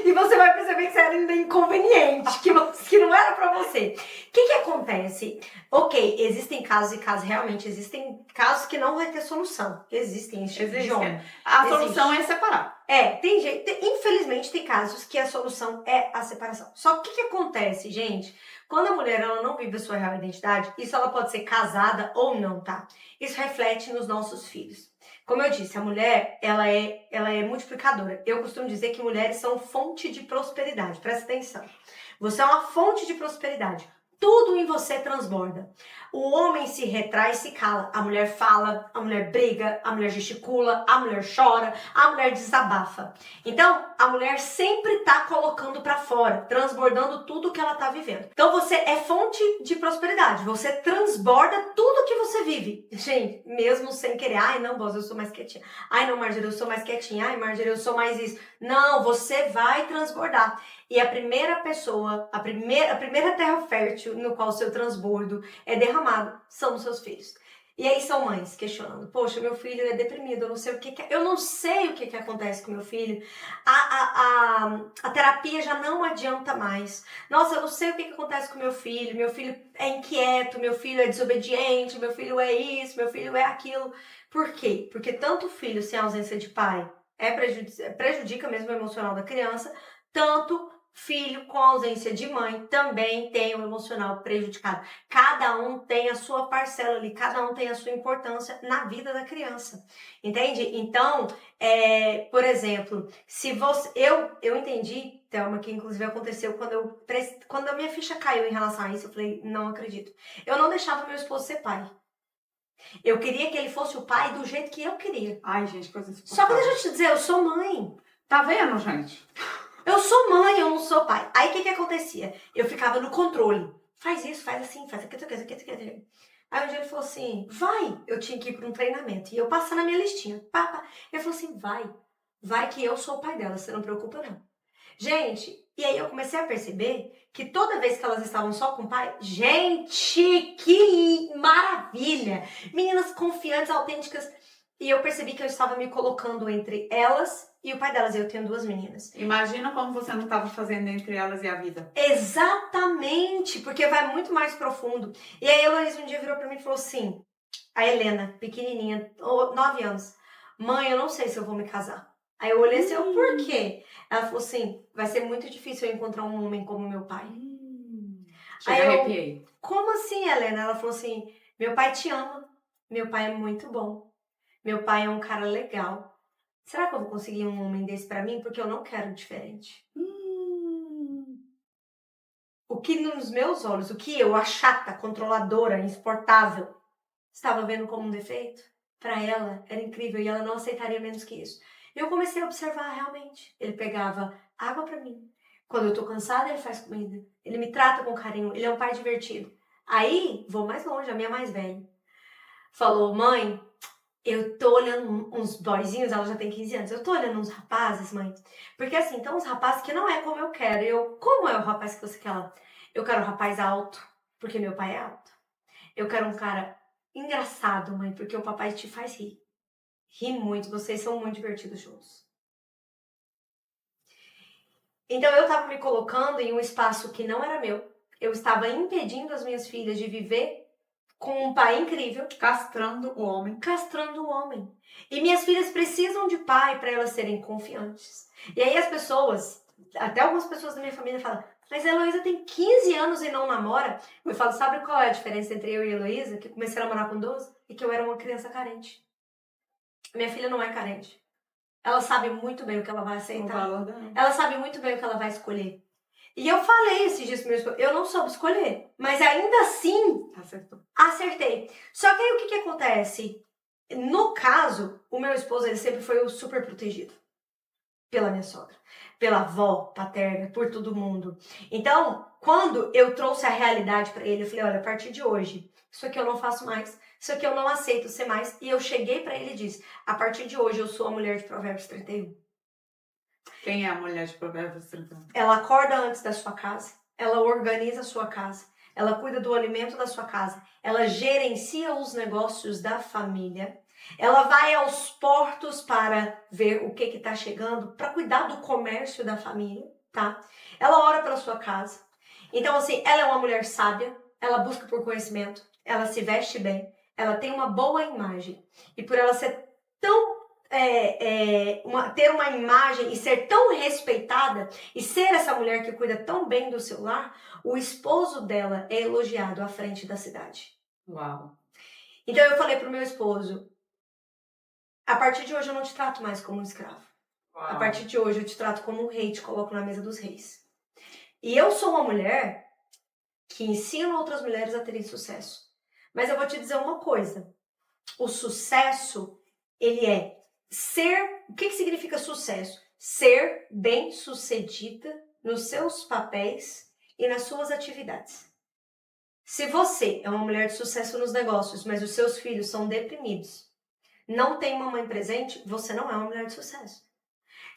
E você vai perceber que você era ainda inconveniente, que não era pra você. O que acontece? Ok, existem casos e casos, realmente existem casos que não vai ter solução. Existem esse tipo de homem. A solução é separar. Tem jeito, infelizmente tem casos que a solução é a separação. Só que o que acontece, gente? Quando a mulher ela não vive a sua real identidade, isso ela pode ser casada ou não, tá? Isso reflete nos nossos filhos. Como eu disse, a mulher, ela é multiplicadora. Eu costumo dizer que mulheres são fonte de prosperidade. Presta atenção. Você é uma fonte de prosperidade. Tudo em você transborda. O homem se retrai e se cala. A mulher fala, a mulher briga, a mulher gesticula, a mulher chora, a mulher desabafa. Então, a mulher sempre tá colocando pra fora, transbordando tudo que ela tá vivendo. Então, você é fonte de prosperidade. Você transborda tudo que você vive. Gente, mesmo sem querer. Ai, não, Boss, eu sou mais quietinha. Ai, não, Marjorie, eu sou mais quietinha. Ai, Marjorie, eu sou mais isso. Não, você vai transbordar. E a primeira pessoa, a primeira terra fértil no qual o seu transbordo é derramado são os seus filhos. E aí são mães questionando, poxa, meu filho é deprimido, eu não sei o que eu não sei o que acontece com meu filho, a terapia já não adianta mais, nossa, eu não sei o que acontece com meu filho é inquieto, meu filho é desobediente, meu filho é isso, meu filho é aquilo. Por quê? Porque tanto o filho sem ausência de pai prejudica mesmo o emocional da criança, tanto filho com ausência de mãe também tem o emocional prejudicado. Cada um tem a sua parcela ali, cada um tem a sua importância na vida da criança, entende? Então, por exemplo, se você... Eu entendi, Thelma, que inclusive aconteceu quando a minha ficha caiu em relação a isso, eu falei, não acredito. Eu não deixava meu esposo ser pai. Eu queria que ele fosse o pai do jeito que eu queria. Ai, gente, coisa insuportável. Só que deixa eu te dizer, eu sou mãe. Tá vendo, gente? Eu sou mãe, eu não sou pai. Aí o que acontecia? Eu ficava no controle. Faz isso, faz assim, faz aquilo. Aí um dia ele falou assim, vai. Eu tinha que ir para um treinamento. E eu passando a minha listinha. Ele falou assim, vai que eu sou o pai dela, você não preocupa não. Gente, E aí eu comecei a perceber que toda vez que elas estavam só com o pai, gente, que maravilha! Meninas confiantes, autênticas. E eu percebi que eu estava me colocando entre elas e o pai delas. Eu tenho 2 meninas. Imagina como você não estava fazendo entre elas e a vida. Exatamente, porque vai muito mais profundo. E aí a Heloísa um dia virou pra mim e falou assim, a Helena, pequenininha, 9 anos, mãe, eu não sei se eu vou me casar. Aí eu olhei assim, eu, por quê? Ela falou assim, vai ser muito difícil eu encontrar um homem como meu pai. Chega, Aí eu, arrepiei. como assim, Helena? Ela falou assim, meu pai te ama, meu pai é muito bom, meu pai é um cara legal. Será que eu vou conseguir um homem desse pra mim? Porque eu não quero diferente. O que nos meus olhos, o que eu, a chata, controladora, insuportável, estava vendo como um defeito, para ela era incrível e ela não aceitaria menos que isso. Eu comecei a observar realmente. Ele pegava água para mim. Quando eu tô cansada, ele faz comida. Ele me trata com carinho. Ele é um pai divertido. Aí, vou mais longe, a minha mais velha falou, mãe, eu tô olhando uns boyzinhos, ela já tem 15 anos, eu tô olhando uns rapazes, mãe. Porque assim, então uns rapazes que não é como eu quero. Eu, como é o rapaz que você quer? Eu quero um rapaz alto, porque meu pai é alto. Eu quero um cara engraçado, mãe, porque o papai te faz rir. Ri muito, vocês são muito divertidos juntos. Então eu tava me colocando em um espaço que não era meu. Eu estava impedindo as minhas filhas de viver com um pai incrível. Castrando o homem. Castrando o homem. E minhas filhas precisam de pai para elas serem confiantes. E aí as pessoas, até algumas pessoas da minha família falam, mas a Heloísa tem 15 anos e não namora. Eu falo, sabe qual é a diferença entre eu e a Heloísa? Que eu comecei a namorar com 12 e que eu era uma criança carente. Minha filha não é carente. Ela sabe muito bem o que ela vai aceitar. Ela sabe muito bem o que ela vai escolher. E eu falei esses dias pro meu esposo, eu não soube escolher, mas ainda assim acertei. Só que aí o que acontece? No caso, o meu esposo ele sempre foi o super protegido pela minha sogra, pela avó paterna, por todo mundo. Então, quando eu trouxe a realidade para ele, eu falei, olha, a partir de hoje, isso aqui eu não faço mais, isso aqui eu não aceito ser mais. E eu cheguei para ele e disse, a partir de hoje eu sou a mulher de Provérbios 31. Quem é a mulher de Provérbios 31? Ela acorda antes da sua casa, ela organiza a sua casa, ela cuida do alimento da sua casa, ela gerencia os negócios da família, ela vai aos portos para ver o que está chegando, para cuidar do comércio da família, tá? Ela ora pela sua casa. Então, assim, ela é uma mulher sábia, ela busca por conhecimento, ela se veste bem, ela tem uma boa imagem. E por ela ser tão ter uma imagem e ser tão respeitada e ser essa mulher que cuida tão bem do seu lar, o esposo dela é elogiado à frente da cidade. Uau. Então eu falei pro meu esposo, a partir de hoje eu não te trato mais como um escravo. Uau. A partir de hoje eu te trato como um rei, te coloco na mesa dos reis. E eu sou uma mulher que ensina outras mulheres a terem sucesso. Mas eu vou te dizer uma coisa, o sucesso, ele é ser, o que significa sucesso? Ser bem-sucedida nos seus papéis e nas suas atividades. Se você é uma mulher de sucesso nos negócios, mas os seus filhos são deprimidos, não tem mamãe presente, você não é uma mulher de sucesso.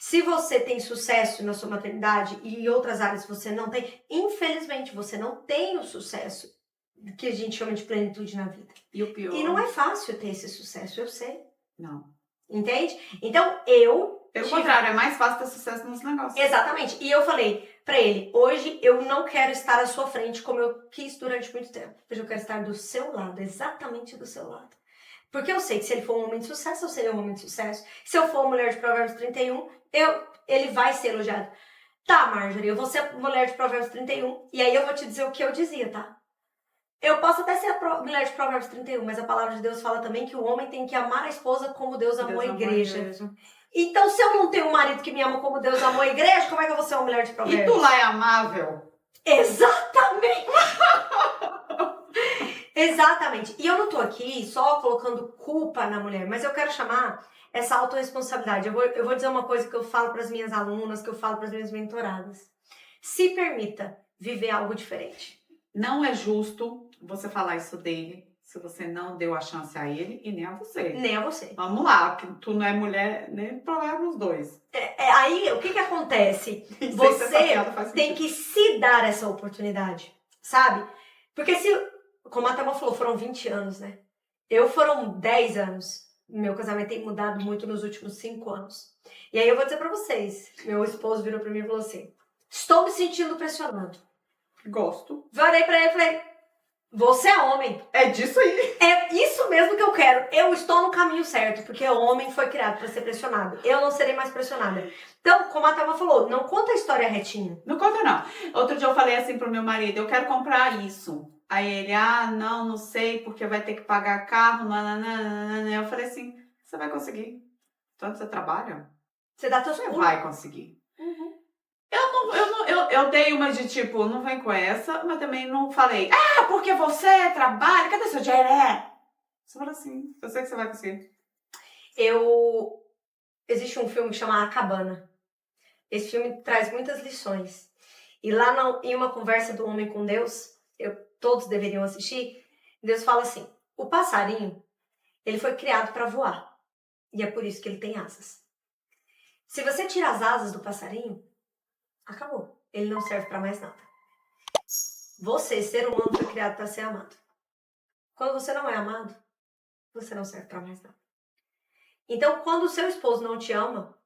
Se você tem sucesso na sua maternidade e em outras áreas você não tem, infelizmente você não tem o sucesso que a gente chama de plenitude na vida. E o pior? E não é fácil ter esse sucesso, eu sei. Não. Entende? Então, pelo contrário, é mais fácil ter sucesso nos negócios. Exatamente. E eu falei pra ele, hoje eu não quero estar à sua frente como eu quis durante muito tempo. Hoje eu quero estar do seu lado, exatamente do seu lado. Porque eu sei que se ele for um homem de sucesso, eu serei um homem de sucesso. Se eu for uma mulher de Provérbios 31, ele vai ser elogiado. Tá, Marjorie, eu vou ser mulher de Provérbios 31, e aí eu vou te dizer o que eu dizia, tá? Eu posso até ser a mulher de Provérbios 31, mas a palavra de Deus fala também que o homem tem que amar a esposa como Deus amou a igreja. Então, se eu não tenho um marido que me ama como Deus amou a igreja, como é que eu vou ser uma mulher de Provérbios? E tu lá é amável? Exatamente! Exatamente. E eu não tô aqui só colocando culpa na mulher, mas eu quero chamar essa autorresponsabilidade. Eu vou dizer uma coisa que eu falo para as minhas alunas, que eu falo para as minhas mentoradas. Se permita viver algo diferente. Não é justo você falar isso dele se você não deu a chance a ele e nem a você. Nem a você. Vamos lá, que tu não é mulher, nem problema os dois. Aí, o que acontece? Essa Você piada faz tem sentido. que se dar essa oportunidade, sabe? Porque como a Thelma falou, foram 20 anos, né? Foram 10 anos. Meu casamento tem mudado muito nos últimos 5 anos. E aí eu vou dizer pra vocês, meu esposo virou pra mim e falou assim, estou me sentindo pressionado. Gosto. Varei pra ele e falei, você é homem. É disso aí. É isso mesmo que eu quero. Eu estou no caminho certo, porque o homem foi criado para ser pressionado. Eu não serei mais pressionada. Então, como a Thelma falou, não conta a história retinha. Não conta, não. Outro dia eu falei assim pro meu marido, eu quero comprar isso. Aí ele, não sei, porque vai ter que pagar carro, nananana. Eu falei assim, você vai conseguir. Tanto você trabalha, Você dá teus você pulos. vai conseguir. Uhum. Eu dei uma de tipo, não vem com essa, mas também não falei, porque você trabalha, cadê seu dinheiro? Você fala assim, eu sei que você vai conseguir. Existe um filme que chama A Cabana. Esse filme traz muitas lições. E lá em uma conversa do homem com Deus, todos deveriam assistir, Deus fala assim, o passarinho, ele foi criado para voar. E é por isso que ele tem asas. Se você tira as asas do passarinho, acabou. Ele não serve para mais nada. Você, ser humano, foi criado para ser amado. Quando você não é amado, você não serve para mais nada. Então, quando o seu esposo não te ama,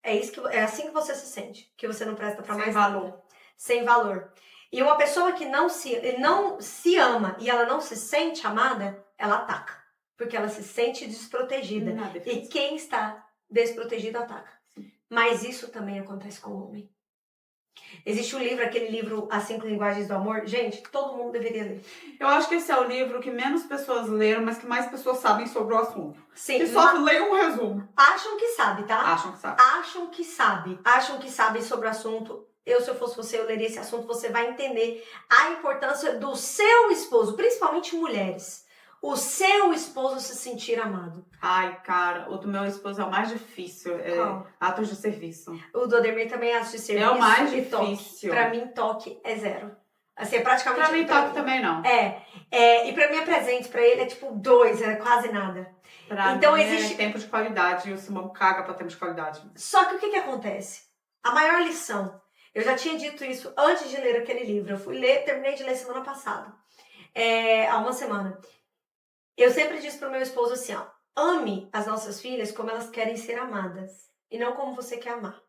é assim que você se sente, que você não presta para mais valor. nada. Sem valor. E uma pessoa que não se ama e ela não se sente amada, ela ataca. Porque ela se sente desprotegida. E quem está desprotegido ataca. Mas isso também acontece com o homem. Existe aquele livro As 5 Linguagens do Amor. Gente, todo mundo deveria ler. Eu acho que esse é o livro que menos pessoas leram, mas que mais pessoas sabem sobre o assunto. Sim. Que só leiam um resumo. Acham que sabe, tá? Acham que sabe. Acham que sabe. Acham que sabem sobre o assunto. Se eu fosse você, eu leria esse assunto. Você vai entender a importância do seu esposo, principalmente mulheres. O seu esposo se sentir amado. Ai, cara, o do meu esposo é o mais difícil. Atos de serviço. O do Ademir também é atos de serviço. É o mais Toque. difícil. Pra mim, toque é 0. Assim, é praticamente... Pra mim, toque também não. E pra mim é presente. Pra ele é tipo 2, é quase nada. Pra então mim existe é tempo de qualidade. E o Simão caga pra tempo de qualidade. Só que o que acontece? A maior lição... Eu já tinha dito isso antes de ler aquele livro. Eu terminei de ler semana passada. Há uma semana. Eu sempre disse pro meu esposo assim, ame as nossas filhas como elas querem ser amadas. E não como você quer amar.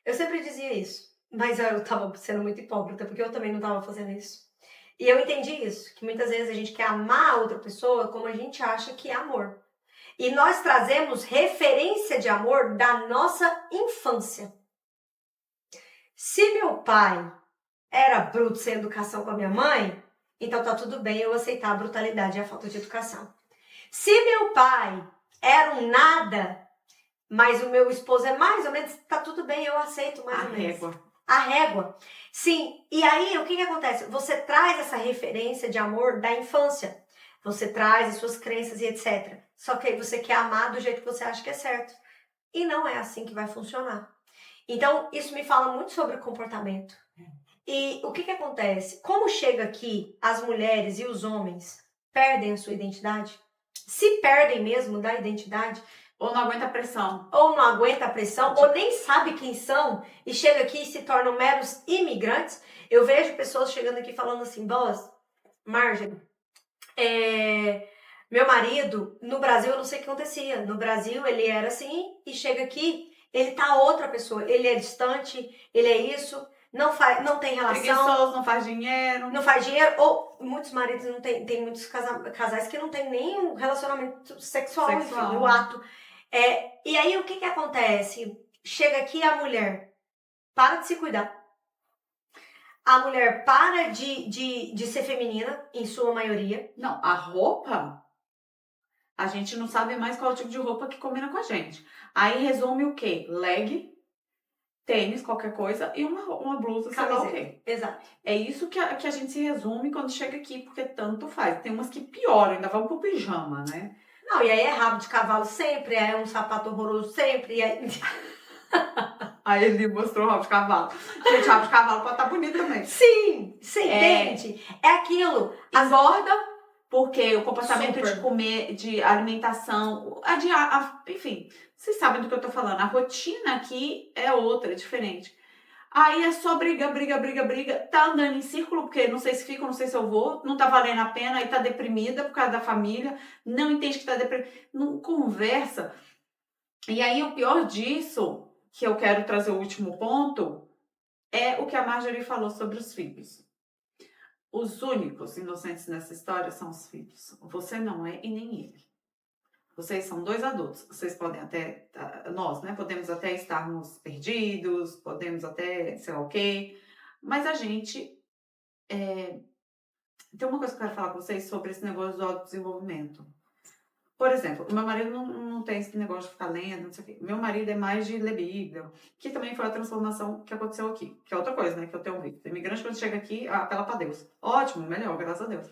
Eu sempre dizia isso. Mas eu tava sendo muito hipócrita, porque eu também não tava fazendo isso. E eu entendi isso. Que muitas vezes a gente quer amar a outra pessoa como a gente acha que é amor. E nós trazemos referência de amor da nossa infância. Se meu pai era bruto sem educação com a minha mãe, então tá tudo bem eu aceitar a brutalidade e a falta de educação. Se meu pai era um nada, mas o meu esposo é mais ou menos, tá tudo bem, eu aceito mais ou menos. A régua. Sim, e aí o que acontece? Você traz essa referência de amor da infância. Você traz as suas crenças e etc. Só que aí você quer amar do jeito que você acha que é certo. E não é assim que vai funcionar. Então, isso me fala muito sobre comportamento. E o que acontece? Como chega aqui, as mulheres e os homens perdem a sua identidade? Se perdem mesmo da identidade. Ou não aguenta a pressão. Ou não aguenta a pressão, ou nem sabe quem são, e chega aqui e se tornam meros imigrantes. Eu vejo pessoas chegando aqui falando assim, Marjorie, meu marido, no Brasil, eu não sei o que acontecia. No Brasil, ele era assim, e chega aqui, ele tá outra pessoa. Ele é distante, ele é isso, não tem relação. Preguiçoso, não faz dinheiro. Não faz dinheiro, ou muitos maridos não tem muitos casais que não tem nem um relacionamento sexual. Enfim, o ato. E aí, o que acontece? Chega aqui a mulher, para de se cuidar. A mulher para de ser feminina, em sua maioria. Não, a roupa, a gente não sabe mais qual é o tipo de roupa que combina com a gente. Aí resume o quê? Leg, tênis, qualquer coisa, e uma blusa, sei lá o quê. Exato. É isso que a gente se resume quando chega aqui, porque tanto faz. Tem umas que pioram, ainda vão pro pijama, né? Não, e aí é rabo de cavalo sempre, é um sapato horroroso sempre, e aí... Aí ele mostrou o rabo de cavalo. Gente, rabo de cavalo pode estar bonito também. Sim, você entende? É aquilo. Engorda Porque o comportamento de Super. comer, de alimentação, enfim, vocês sabem do que eu tô falando. A rotina aqui é outra, é diferente. Aí é só briga, briga, briga, briga. Tá andando em círculo, porque não sei se fico, não sei se eu vou. Não tá valendo a pena, aí tá deprimida por causa da família. Não entende que tá deprimida. Não conversa. E aí o pior disso, que eu quero trazer o último ponto, é o que a Marjorie falou sobre os filhos. Os únicos inocentes nessa história são os filhos. Você não é e nem ele. Vocês são dois adultos. Vocês podem até, nós, né? Podemos até estarmos perdidos, podemos até, sei lá o quê. Mas a gente, tem uma coisa que eu quero falar com vocês sobre esse negócio do autodesenvolvimento. Por exemplo, o meu marido não tem esse negócio de ficar lendo, não sei o quê. Meu marido é mais de ler Bíblia, que também foi a transformação que aconteceu aqui. Que é outra coisa, né? Que eu tenho visto. Imigrante, quando chega aqui, apela pra Deus. Ótimo, melhor, graças a Deus.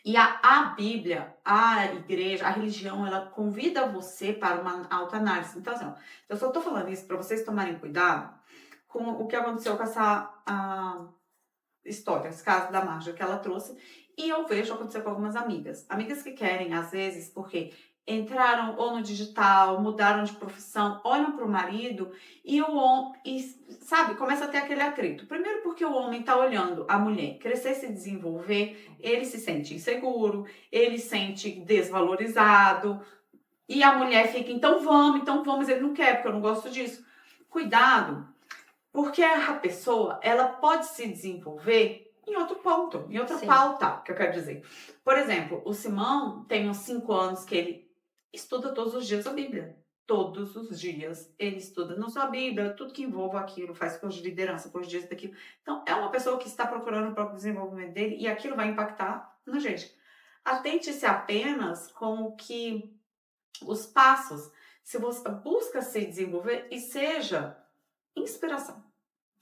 E a Bíblia, a igreja, a religião, ela convida você para uma autoanálise. Então, assim, ó, eu só tô falando isso para vocês tomarem cuidado com o que aconteceu com essa história, esse caso da Marja que ela trouxe. E eu vejo acontecer com algumas amigas. Amigas que querem, às vezes, porque entraram ou no digital, mudaram de profissão, olham para o marido e o homem, sabe, começa a ter aquele atrito. Primeiro porque o homem está olhando a mulher crescer, se desenvolver, ele se sente inseguro, ele se sente desvalorizado e a mulher fica, então vamos, ele não quer porque eu não gosto disso. Cuidado, porque a pessoa, ela pode se desenvolver em outro ponto, em outra Sim. pauta, que eu quero dizer. Por exemplo, o Simão tem uns 5 anos que ele estuda todos os dias a Bíblia. Todos os dias ele estuda não só a Bíblia, tudo que envolve aquilo, faz curso de liderança, curso disso, daquilo. Então, é uma pessoa que está procurando o próprio desenvolvimento dele e aquilo vai impactar na gente. Atente-se apenas com o que os passos, se você busca se desenvolver e seja inspiração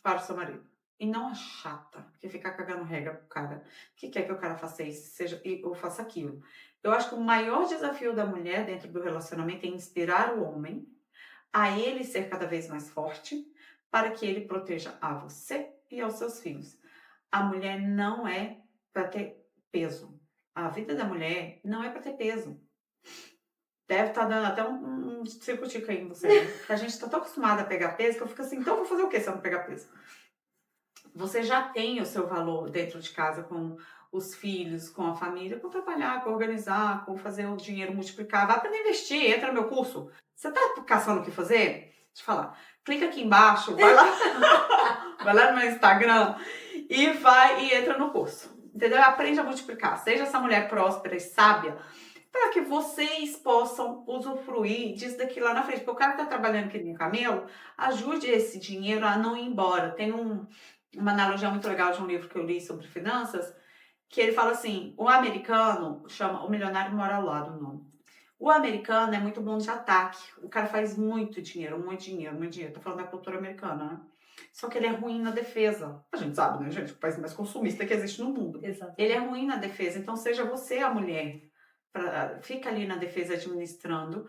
para o seu marido. E não a chata, que fica cagando regra pro cara, que quer que o cara faça isso, seja, ou faça aquilo. Eu acho que o maior desafio da mulher dentro do relacionamento é inspirar o homem a ele ser cada vez mais forte para que ele proteja a você e aos seus filhos. A mulher não é para ter peso. A vida da mulher não é para ter peso. Deve estar dando até um circo-tico aí em você, né? Porque a gente está tão acostumada a pegar peso que eu fico assim, então eu vou fazer o quê se eu não pegar peso? Você já tem o seu valor dentro de casa com os filhos, com a família, com trabalhar, com organizar, com fazer o dinheiro multiplicar. Vai aprender a investir, entra no meu curso. Você tá caçando o que fazer? Deixa eu falar. Clica aqui embaixo, vai lá, vai lá no meu Instagram e entra no curso. Entendeu? Aprende a multiplicar. Seja essa mulher próspera e sábia para que vocês possam usufruir disso daqui lá na frente. Porque o cara que está trabalhando aqui no camelo, ajude esse dinheiro a não ir embora. Tem uma analogia muito legal de um livro que eu li sobre finanças, que ele fala assim, o americano chama O Milionário Mora ao Lado, o nome. O americano é muito bom de ataque. O cara faz muito dinheiro, muito dinheiro, muito dinheiro. Tô falando da cultura americana, né? Só que ele é ruim na defesa. A gente sabe, né, gente? O país mais consumista que existe no mundo. Exato. Ele é ruim na defesa. Então, seja você a mulher. Fica ali na defesa administrando.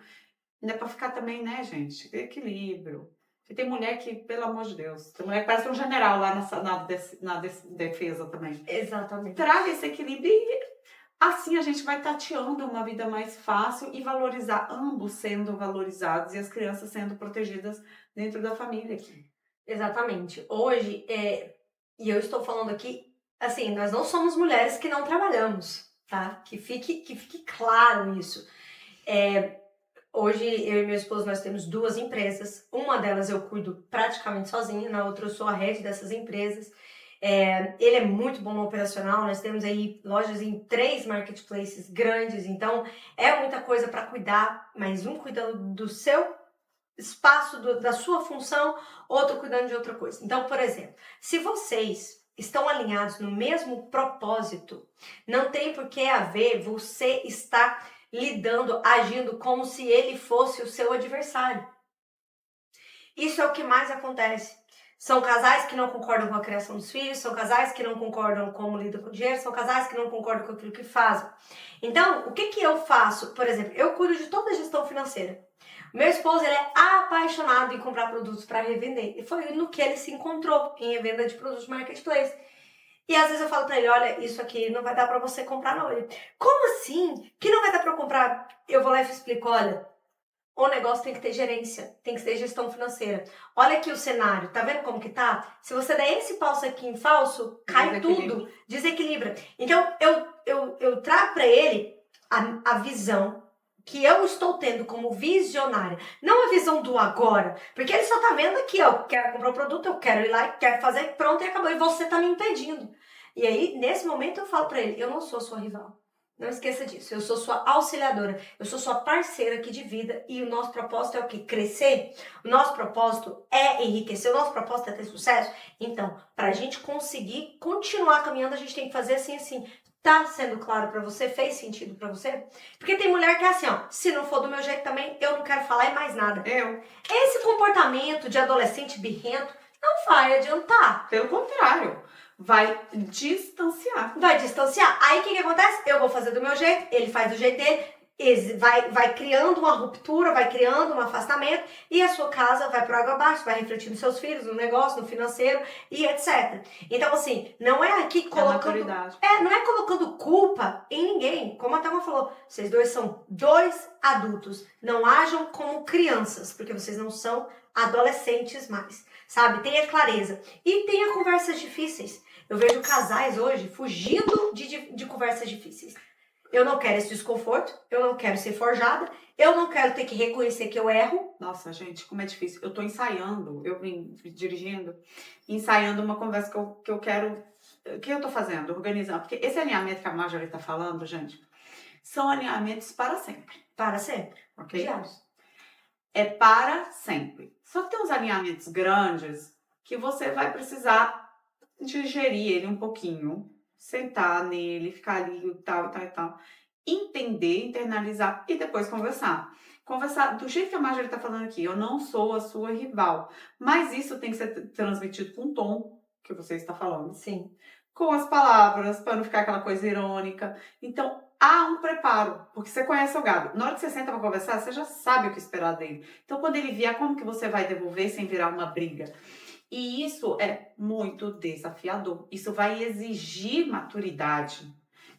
Não é pra ficar também, né, gente? Equilíbrio. Porque tem mulher que, pelo amor de Deus, tem mulher que parece um general lá na defesa também. Exatamente. Traga esse equilíbrio e assim a gente vai tateando uma vida mais fácil e valorizar, ambos sendo valorizados e as crianças sendo protegidas dentro da família aqui. Exatamente. Hoje, e eu estou falando aqui, assim, nós não somos mulheres que não trabalhamos, tá? Que fique claro isso. Hoje, eu e meu esposo, nós temos 2 empresas. Uma delas eu cuido praticamente sozinha, na outra eu sou a head dessas empresas. Ele é muito bom no operacional, nós temos aí lojas em 3 marketplaces grandes, então é muita coisa para cuidar, mas um cuidando do seu espaço, da sua função, outro cuidando de outra coisa. Então, por exemplo, se vocês estão alinhados no mesmo propósito, não tem por que haver você estar lidando, agindo como se ele fosse o seu adversário. Isso é o que mais acontece. São casais que não concordam com a criação dos filhos, são casais que não concordam como lidam com o dinheiro, são casais que não concordam com aquilo que fazem. Então, o que eu faço? Por exemplo, eu cuido de toda a gestão financeira. Meu esposo, ele é apaixonado em comprar produtos para revender. E foi no que ele se encontrou, em venda de produtos marketplace. E às vezes eu falo pra ele, olha, isso aqui não vai dar pra você comprar não. Ele, como assim? Que não vai dar pra eu comprar? Eu vou lá e explico, olha, o negócio tem que ter gerência, tem que ter gestão financeira. Olha aqui o cenário, tá vendo como que tá? Se você der esse passo aqui em falso, cai tudo, desequilibra. Então eu trago pra ele a visão que eu estou tendo como visionária, não a visão do agora, porque ele só tá vendo aqui, ó, eu quero comprar o produto, eu quero ir lá, quero fazer, pronto e acabou, e você tá me impedindo. E aí, nesse momento eu falo pra ele, eu não sou sua rival, não esqueça disso, eu sou sua auxiliadora, eu sou sua parceira aqui de vida e o nosso propósito é o quê? Crescer, o nosso propósito é enriquecer, o nosso propósito é ter sucesso, então, pra gente conseguir continuar caminhando, a gente tem que fazer assim, assim. Tá sendo claro pra você? Fez sentido pra você? Porque tem mulher que é assim, ó, se não for do meu jeito também, eu não quero falar mais nada. Esse comportamento de adolescente birrento não vai adiantar. Pelo contrário, vai distanciar. Vai distanciar. Aí o que acontece? Eu vou fazer do meu jeito, ele faz do jeito dele, vai criando uma ruptura, vai criando um afastamento e a sua casa vai por água abaixo, vai refletir nos seus filhos, no negócio, no financeiro e etc. Então, assim, não é aqui colocando... não é colocando culpa em ninguém. Como a Thelma falou, vocês dois são dois adultos. Não ajam como crianças, porque vocês não são adolescentes mais, sabe? Tenha clareza. E tenha conversas difíceis. Eu vejo casais hoje fugindo de conversas difíceis. Eu não quero esse desconforto, eu não quero ser forjada, eu não quero ter que reconhecer que eu erro. Nossa, gente, como é difícil. Eu tô ensaiando, eu vim dirigindo, ensaiando uma conversa que eu quero... O que eu tô fazendo? Organizando. Porque esse alinhamento que a Marjorie tá falando, gente, são alinhamentos para sempre. Para sempre. Ok? Diários. É para sempre. Só que tem uns alinhamentos grandes que você vai precisar digerir ele um pouquinho, sentar nele, ficar ali e tal, entender, internalizar e depois conversar. Conversar do jeito que a Marjorie está falando aqui. Eu não sou a sua rival, mas isso tem que ser transmitido com o tom que você está falando. Sim. Com as palavras, para não ficar aquela coisa irônica. Então, há um preparo, porque você conhece o gado. Na hora que você senta para conversar, você já sabe o que esperar dele. Então, quando ele vier, como que você vai devolver sem virar uma briga? E isso é muito desafiador. Isso vai exigir maturidade,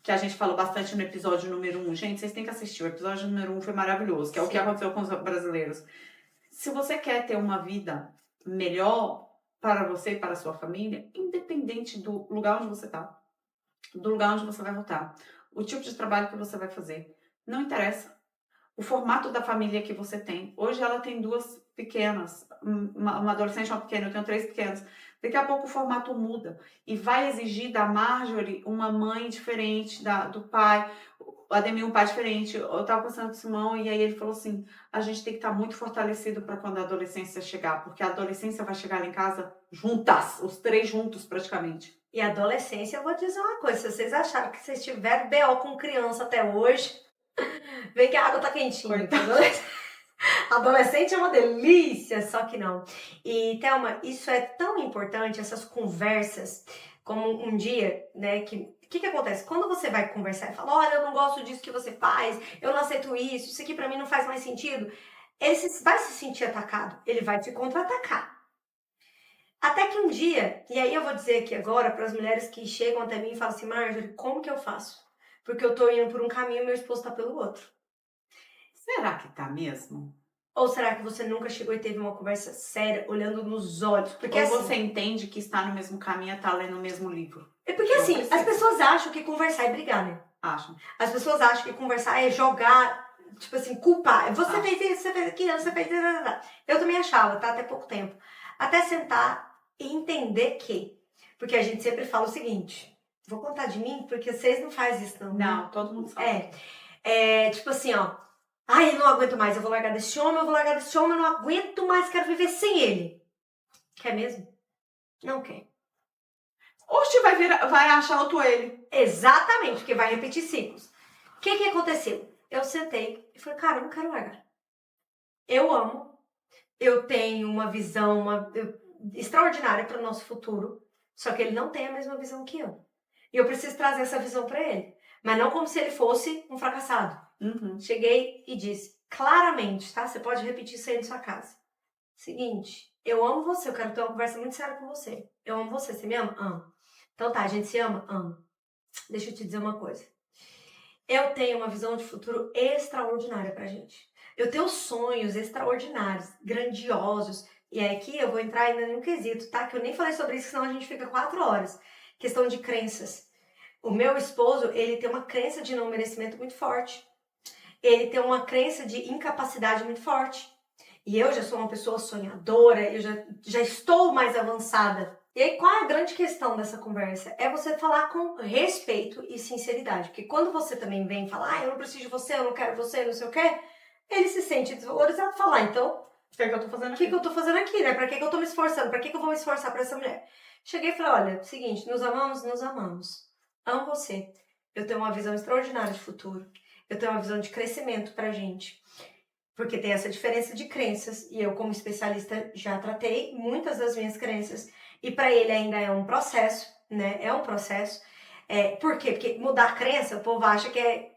que a gente falou bastante no episódio número 1. Gente, vocês têm que assistir. O episódio número 1 foi maravilhoso, que é o que aconteceu com os brasileiros. Se você quer ter uma vida melhor para você e para a sua família, independente do lugar onde você está, do lugar onde você vai voltar, o tipo de trabalho que você vai fazer, não interessa. O formato da família que você tem. Hoje ela tem 2 pequenas, uma adolescente e uma pequena, eu tenho 3 pequenas. Daqui a pouco o formato muda e vai exigir da Marjorie uma mãe diferente, do pai, o Ademir um pai diferente. Eu estava conversando com o Simão e aí ele falou assim, a gente tem que estar muito fortalecido para quando a adolescência chegar, porque a adolescência vai chegar lá em casa juntas, os 3 juntos praticamente. E a adolescência, eu vou dizer uma coisa, se vocês acharam que vocês tiveram BO com criança até hoje, vem que a água tá quentinha. Adolescente é uma delícia, só que não. E, Thelma, isso é tão importante, essas conversas, como um dia, né, o que acontece? Quando você vai conversar e fala, olha, eu não gosto disso que você faz, eu não aceito isso aqui pra mim não faz mais sentido, ele vai se sentir atacado, ele vai te contra-atacar. Até que um dia, e aí eu vou dizer aqui agora para as mulheres que chegam até mim e falam assim, Marjorie, como que eu faço? Porque eu tô indo por um caminho e meu esposo tá pelo outro. Será que tá mesmo? Ou será que você nunca chegou e teve uma conversa séria, olhando nos olhos? Porque Ou assim, você entende que está no mesmo caminho e tá lendo o mesmo livro? É porque assim, as pessoas acham que conversar é brigar, né? Acham. As pessoas acham que conversar é jogar, tipo assim, culpar. Você fez isso, você fez aquilo, você fez isso. Eu também achava, tá? Até pouco tempo. Até sentar e entender que... Porque a gente sempre fala o seguinte, vou contar de mim, porque vocês não fazem isso não. Não, todo mundo sabe. Tipo assim, ó. Ai, eu não aguento mais, eu vou largar desse homem, eu não aguento mais, quero viver sem ele. Quer mesmo? Não quer. Oxe, vai achar outro ele. Exatamente, porque vai repetir ciclos. O que aconteceu? Eu sentei e falei, cara, eu não quero largar. Eu amo, eu tenho uma visão extraordinária para o nosso futuro, só que ele não tem a mesma visão que eu. E eu preciso trazer essa visão para ele. Mas não como se ele fosse um fracassado. Uhum. Cheguei e disse, claramente, tá? Você pode repetir isso aí na sua casa. Seguinte, eu amo você, eu quero ter uma conversa muito séria com você. Eu amo você me ama? Amo. Então tá, a gente se ama? Ama. Deixa eu te dizer uma coisa. Eu tenho uma visão de futuro extraordinária pra gente. Eu tenho sonhos extraordinários, grandiosos. E é aqui eu vou entrar ainda em um quesito, tá? Que eu nem falei sobre isso, senão a gente fica 4 horas. Questão de crenças. O meu esposo, ele tem uma crença de não merecimento muito forte. Ele tem uma crença de incapacidade muito forte. E eu já sou uma pessoa sonhadora, eu já estou mais avançada. E aí, qual é a grande questão dessa conversa? É você falar com respeito e sinceridade. Porque quando você também vem falar, eu não preciso de você, eu não quero você, não sei o quê, ele se sente desvalorizado e fala, então, O que é que eu tô fazendo o aqui? que eu tô fazendo aqui, né? Pra que eu tô me esforçando? Pra que eu vou me esforçar pra essa mulher? Cheguei e falei, olha, seguinte, nos amamos, nos amamos. Amo você. Eu tenho uma visão extraordinária de futuro. Eu tenho uma visão de crescimento pra gente. Porque tem essa diferença de crenças. E eu, como especialista, já tratei muitas das minhas crenças. E pra ele ainda é um processo, né? É um processo. Por quê? Porque mudar a crença, o povo acha que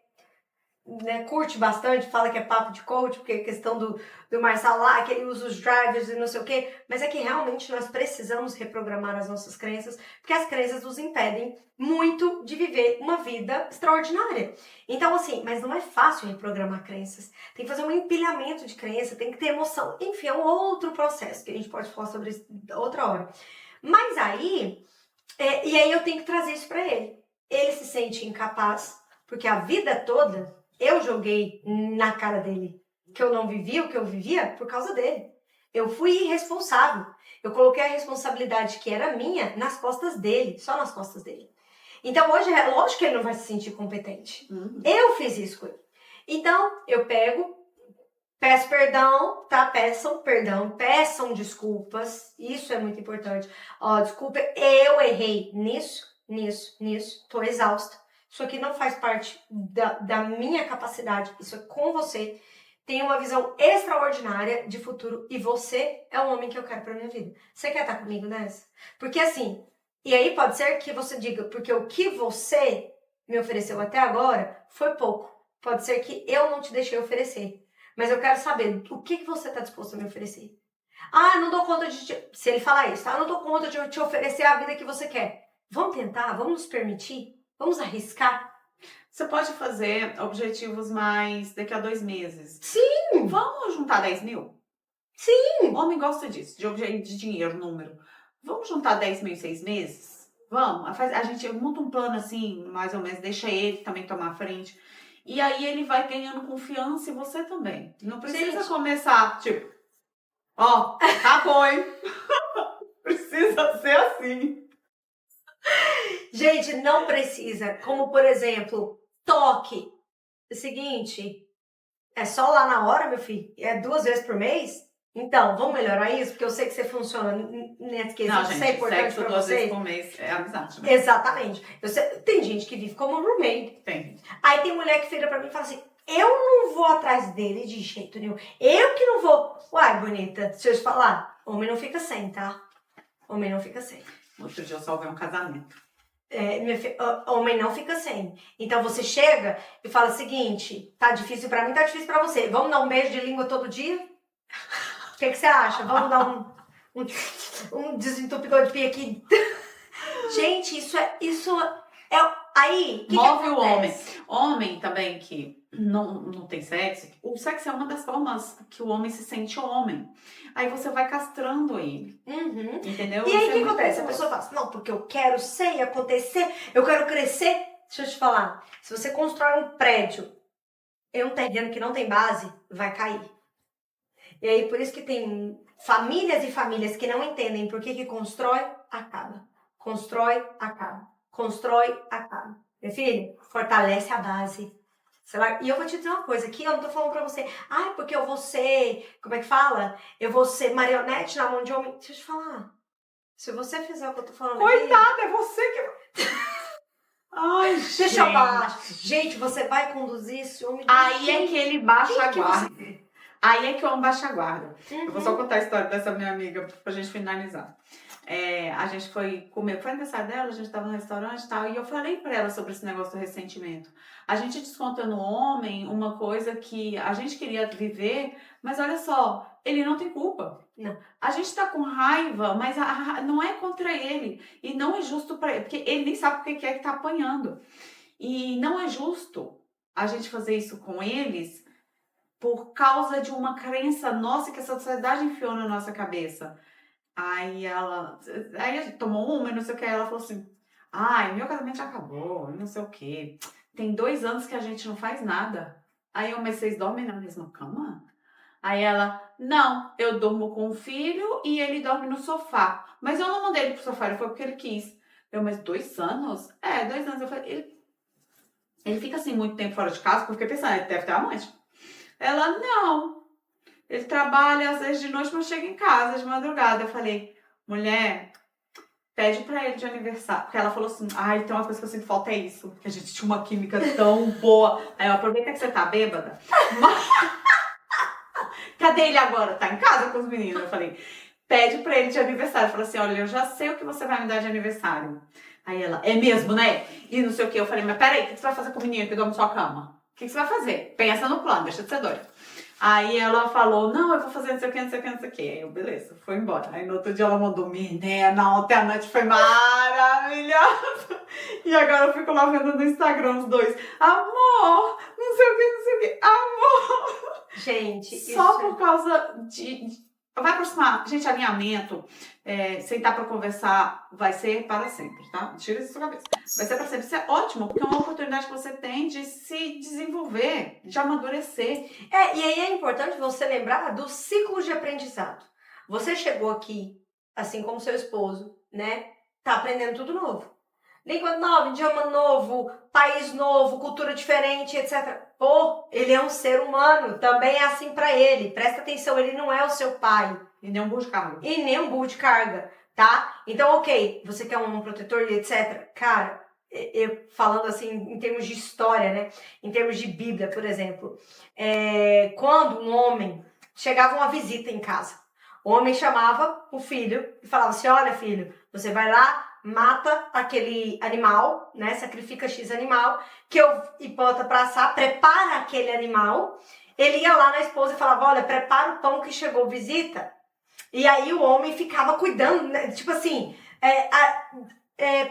né, curte bastante, fala que é papo de coach, porque é questão do Marçal lá, que ele usa os drivers e não sei o quê, mas é que realmente nós precisamos reprogramar as nossas crenças, porque as crenças nos impedem muito de viver uma vida extraordinária. Então, assim, mas não é fácil reprogramar crenças. Tem que fazer um empilhamento de crença, tem que ter emoção. Enfim, é um outro processo, que a gente pode falar sobre isso outra hora. Mas aí, e aí eu tenho que trazer isso pra ele. Ele se sente incapaz, porque a vida toda eu joguei na cara dele que eu não vivia o que eu vivia por causa dele. Eu fui irresponsável. Eu coloquei a responsabilidade que era minha nas costas dele, só nas costas dele. Então hoje é lógico que ele não vai se sentir competente. Eu fiz isso com ele. Então eu peço perdão, tá? Peçam perdão, peçam desculpas. Isso é muito importante. Ó, desculpa, eu errei nisso. Tô exausta. Isso aqui não faz parte da minha capacidade. Isso é com você. Tenho uma visão extraordinária de futuro e você é o homem que eu quero pra minha vida. Você quer estar comigo nessa? Porque assim, e aí pode ser que você diga, porque o que você me ofereceu até agora foi pouco. Pode ser que eu não te deixei oferecer. Mas eu quero saber o que você está disposto a me oferecer. Ah, não dou conta de te... Se ele falar isso, tá? Não dou conta de te oferecer a vida que você quer. Vamos tentar? Vamos nos permitir? Vamos arriscar? Você pode fazer objetivos mais daqui a 2 meses. Sim! Vamos juntar 10 mil? Sim! O homem gosta disso, de dinheiro, número. Vamos juntar 10 mil em 6 meses? Vamos. A gente monta um plano assim, mais ou menos, deixa ele também tomar a frente. E aí ele vai ganhando confiança e você também. Não precisa começar, tipo, ó, tá bom, hein? Precisa ser assim. Gente, não precisa. Como, por exemplo, toque. É o seguinte, é só lá na hora, meu filho? É 2 vezes por mês? Então, vamos melhorar isso? Porque eu sei que você funciona nesse quesito. Não, gente, isso é importante sexo pra 2 você. vezes por mês é amizade, né? Exatamente. Tem gente que vive como roommate. Tem. Aí tem mulher que vira pra mim e fala assim, eu não vou atrás dele de jeito nenhum. Eu que não vou. Uai, bonita, deixa eu te falar. Homem não fica sem, tá? Homem não fica sem. Outro dia eu salvei um casamento. Homem não fica sem. Então você chega e fala o seguinte, tá difícil pra mim, tá difícil pra você. Vamos dar um beijo de língua todo dia? O que você acha? Vamos dar um desentupidor de pia aqui? Gente, isso é aí, move o homem. Homem também que não tem sexo. O sexo é uma das formas que o homem se sente homem. Aí você vai castrando ele. Uhum. Entendeu? E aí o que acontece? A pessoa fala assim, não, porque eu quero ser, acontecer, eu quero crescer. Deixa eu te falar, se você constrói um prédio em um terreno que não tem base, vai cair. E aí por isso que tem famílias e famílias que não entendem por que constrói, acaba. Constrói, acaba. Constrói, acaba. Meu filho, fortalece a base. E eu vou te dizer uma coisa aqui, eu não tô falando pra você, porque eu vou ser, como é que fala? Eu vou ser marionete na mão de homem. Deixa eu te falar. Se você fizer o que eu tô falando coitada, aqui... é você que... Ai, deixa eu baixar. Gente, você vai conduzir esse homem... Aí é que ele baixa a guarda. Você... Aí é que o homem baixa a guarda. Uhum. Eu vou só contar a história dessa minha amiga pra gente finalizar. A gente foi comer, foi aniversário dela, a gente tava no restaurante e tal, e eu falei pra ela sobre esse negócio do ressentimento. A gente desconta no homem uma coisa que a gente queria viver, mas olha só, ele não tem culpa. Não. A gente tá com raiva, mas não é contra ele. E não é justo para ele, porque ele nem sabe o que é que tá apanhando. E não é justo a gente fazer isso com eles por causa de uma crença nossa que a sociedade enfiou na nossa cabeça. Aí a gente tomou uma e não sei o que, ela falou assim, ai, meu casamento já acabou, não sei o que. Tem 2 anos que a gente não faz nada. Aí eu, mas vocês dormem na mesma cama? Aí ela, não, eu durmo com o filho e ele dorme no sofá. Mas eu não mandei ele pro sofá, ele foi porque ele quis. Eu, mas 2 anos? É, 2 anos. Eu falei, ele fica assim muito tempo fora de casa, porque eu fiquei pensando, ele deve ter amante. Ela, não. Ele trabalha às vezes de noite, mas chega em casa de madrugada. Eu falei, mulher, pede pra ele de aniversário. Porque ela falou assim, ai, tem uma coisa que eu sinto falta, é isso. Que a gente tinha uma química tão boa. Aí eu, aproveita que você tá bêbada. Cadê ele agora? Tá em casa com os meninos. Eu falei, pede pra ele de aniversário. Eu falei assim, olha, eu já sei o que você vai me dar de aniversário. Aí ela, é mesmo, né? E não sei o que. Eu falei, mas peraí, o que você vai fazer com o menino que dorme na sua cama? O que você vai fazer? Pensa no plano, deixa de ser doido. Aí ela falou, não, eu vou fazer não sei o que, não sei o que, não sei o que. Aí eu, beleza, foi embora. Aí no outro dia ela mandou, menina, ontem a noite foi maravilhosa. E agora eu fico lá vendo no Instagram os dois, amor, não sei o que, não sei o que, amor. Gente, Só isso por causa vai aproximar. Gente, alinhamento, sentar pra conversar, vai ser para sempre, tá? Tira isso da sua cabeça. Vai ser para sempre. Isso é ótimo, porque é uma oportunidade que você tem de se desenvolver, de amadurecer. e aí é importante você lembrar do ciclo de aprendizado. Você chegou aqui, assim como seu esposo, né? Tá aprendendo tudo novo. Língua nova, idioma novo, país novo, cultura diferente, etc. Pô, ele é um ser humano, também é assim pra ele. Presta atenção, ele não é o seu pai. E nem um burro de carga. E nem um burro de carga, tá? Então, ok, você quer um protetor e etc. Cara, eu falando assim em termos de história, né? Em termos de Bíblia, por exemplo. Quando um homem chegava uma visita em casa, o homem chamava o filho e falava assim, olha filho, você vai lá, mata aquele animal, né? Sacrifica X animal, e bota pra assar, prepara aquele animal. Ele ia lá na esposa e falava, olha, prepara o pão que chegou visita. E aí o homem ficava cuidando, né? Tipo assim,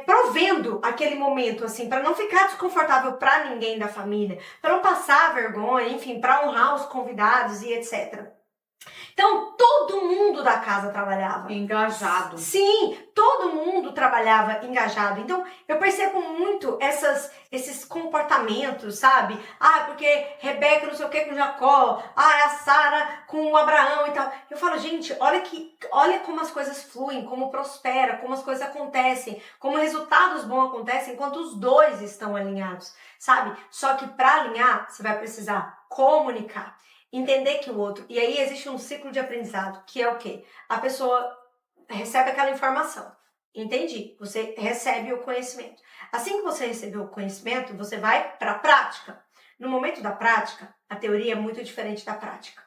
provendo aquele momento, assim, para não ficar desconfortável para ninguém da família, para não passar vergonha, enfim, para honrar os convidados e etc. Então, todo mundo da casa trabalhava. Engajado. Sim, todo mundo trabalhava engajado. Então, eu percebo muito esses comportamentos, sabe? Porque Rebeca não sei o que com Jacó, a Sara com o Abraão e tal. Eu falo, gente, olha como as coisas fluem, como prospera, como as coisas acontecem, como resultados bons acontecem enquanto os dois estão alinhados, sabe? Só que para alinhar, você vai precisar comunicar. Entender que o outro... E aí existe um ciclo de aprendizado, que é o quê? A pessoa recebe aquela informação. Entendi. Você recebe o conhecimento. Assim que você recebeu o conhecimento, você vai para a prática. No momento da prática, a teoria é muito diferente da prática.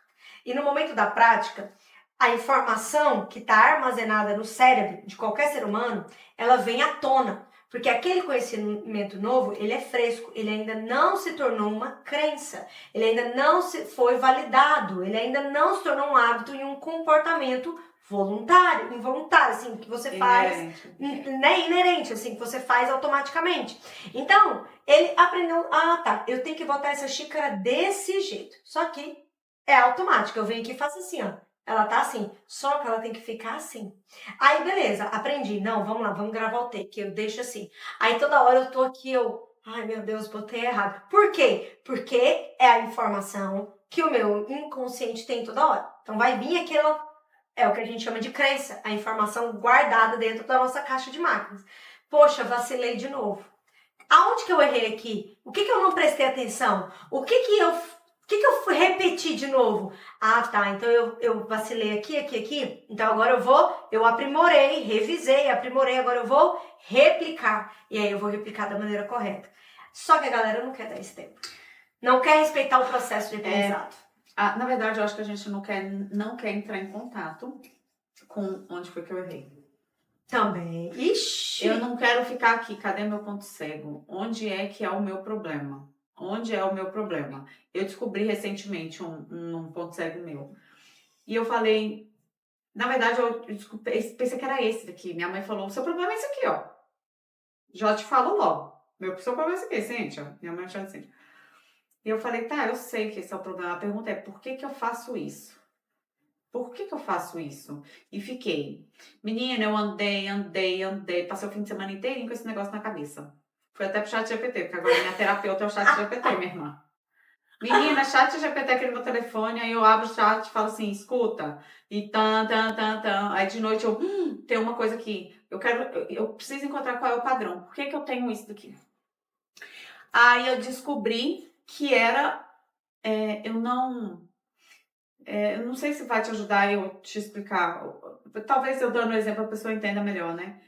E no momento da prática, a informação que está armazenada no cérebro de qualquer ser humano, ela vem à tona. Porque aquele conhecimento novo, ele é fresco, ele ainda não se tornou uma crença, ele ainda não foi validado, ele ainda não se tornou um hábito e um comportamento voluntário, involuntário, assim, que você faz, né, inerente, assim, que você faz automaticamente. Então, ele aprendeu, eu tenho que botar essa xícara desse jeito, só que é automático, eu venho aqui e faço assim, ó. Ela tá assim, só que ela tem que ficar assim. Aí, beleza, aprendi. Não, vamos lá, vamos gravar o take, eu deixo assim. Aí, toda hora eu tô aqui, ai meu Deus, botei errado. Por quê? Porque é a informação que o meu inconsciente tem toda hora. Então, vai vir aquela, é o que a gente chama de crença, a informação guardada dentro da nossa caixa de máquinas. Poxa, vacilei de novo. Aonde que eu errei aqui? O que eu não prestei atenção? O que eu repeti de novo? Então eu vacilei aqui. Então agora eu aprimorei, revisei, aprimorei, agora eu vou replicar. E aí eu vou replicar da maneira correta. Só que a galera não quer dar esse tempo. Não quer respeitar o processo de aprendizado. Na verdade, eu acho que a gente não quer entrar em contato com onde foi que eu errei. Também. Ixi! Eu não quero ficar aqui, cadê meu ponto cego? Onde é que é o meu problema? Onde é o meu problema? Eu descobri recentemente um ponto cego meu. E eu falei, na verdade, eu pensei que era esse daqui. Minha mãe falou, o seu problema é esse aqui, ó. Já te falo logo. Seu problema é esse aqui, Cíntia. Minha mãe chama de Cíntia. E eu falei, tá, eu sei que esse é o problema. A pergunta é, por que eu faço isso? Por que eu faço isso? E fiquei. Menina, eu andei. Passei o fim de semana inteirinho com esse negócio na cabeça. Fui até pro chat GPT, porque agora minha terapeuta é o chat GPT, minha irmã. Menina, chat GPT aqui no meu telefone, aí eu abro o chat e falo assim, escuta. E Aí de noite eu, tem uma coisa aqui. Eu preciso encontrar qual é o padrão. Por que eu tenho isso daqui? Aí eu descobri que era, eu não sei se vai te ajudar eu te explicar. Talvez eu dando um exemplo a pessoa entenda melhor, né?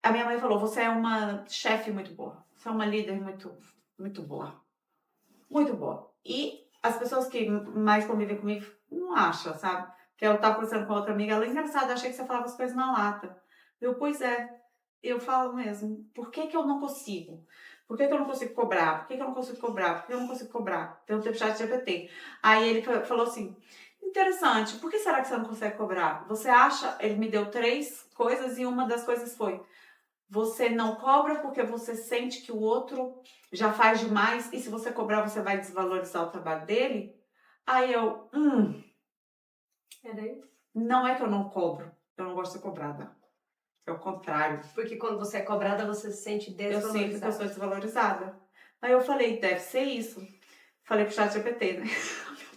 A minha mãe falou, você é uma chefe muito boa. Você é uma líder muito, muito boa. Muito boa. E as pessoas que mais convivem comigo não acham, sabe? Que eu tava conversando com outra amiga, ela é engraçada, achei que você falava as coisas na lata. Pois é, eu falo mesmo. Por que eu não consigo? Por que eu não consigo cobrar? Por que eu não consigo cobrar? Por que eu não consigo cobrar? Tem um tempo chat GPT. Aí ele falou assim, interessante, por que será que você não consegue cobrar? Você acha, ele me deu 3 coisas e uma das coisas foi, você não cobra porque você sente que o outro já faz demais e se você cobrar você vai desvalorizar o trabalho dele? Aí eu, Era isso? não é que eu não cobro, eu não gosto de ser cobrada. É o contrário. Porque quando você é cobrada, você se sente Eu desvalorizada. sinto que eu sou desvalorizada. Aí eu falei, deve ser isso. Falei pro chat GPT, né?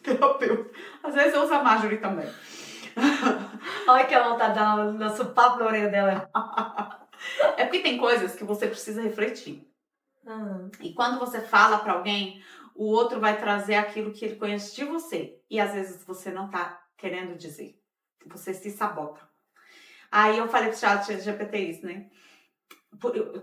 Terapeuta. Às vezes eu uso a Marjorie também. Olha que a vontade dela, nosso papo na orelha dela. É porque tem coisas que você precisa refletir. E quando você fala pra alguém, o outro vai trazer aquilo que ele conhece de você. E às vezes você não tá querendo dizer. Você se sabota. Aí eu falei pro chat GPT isso, né?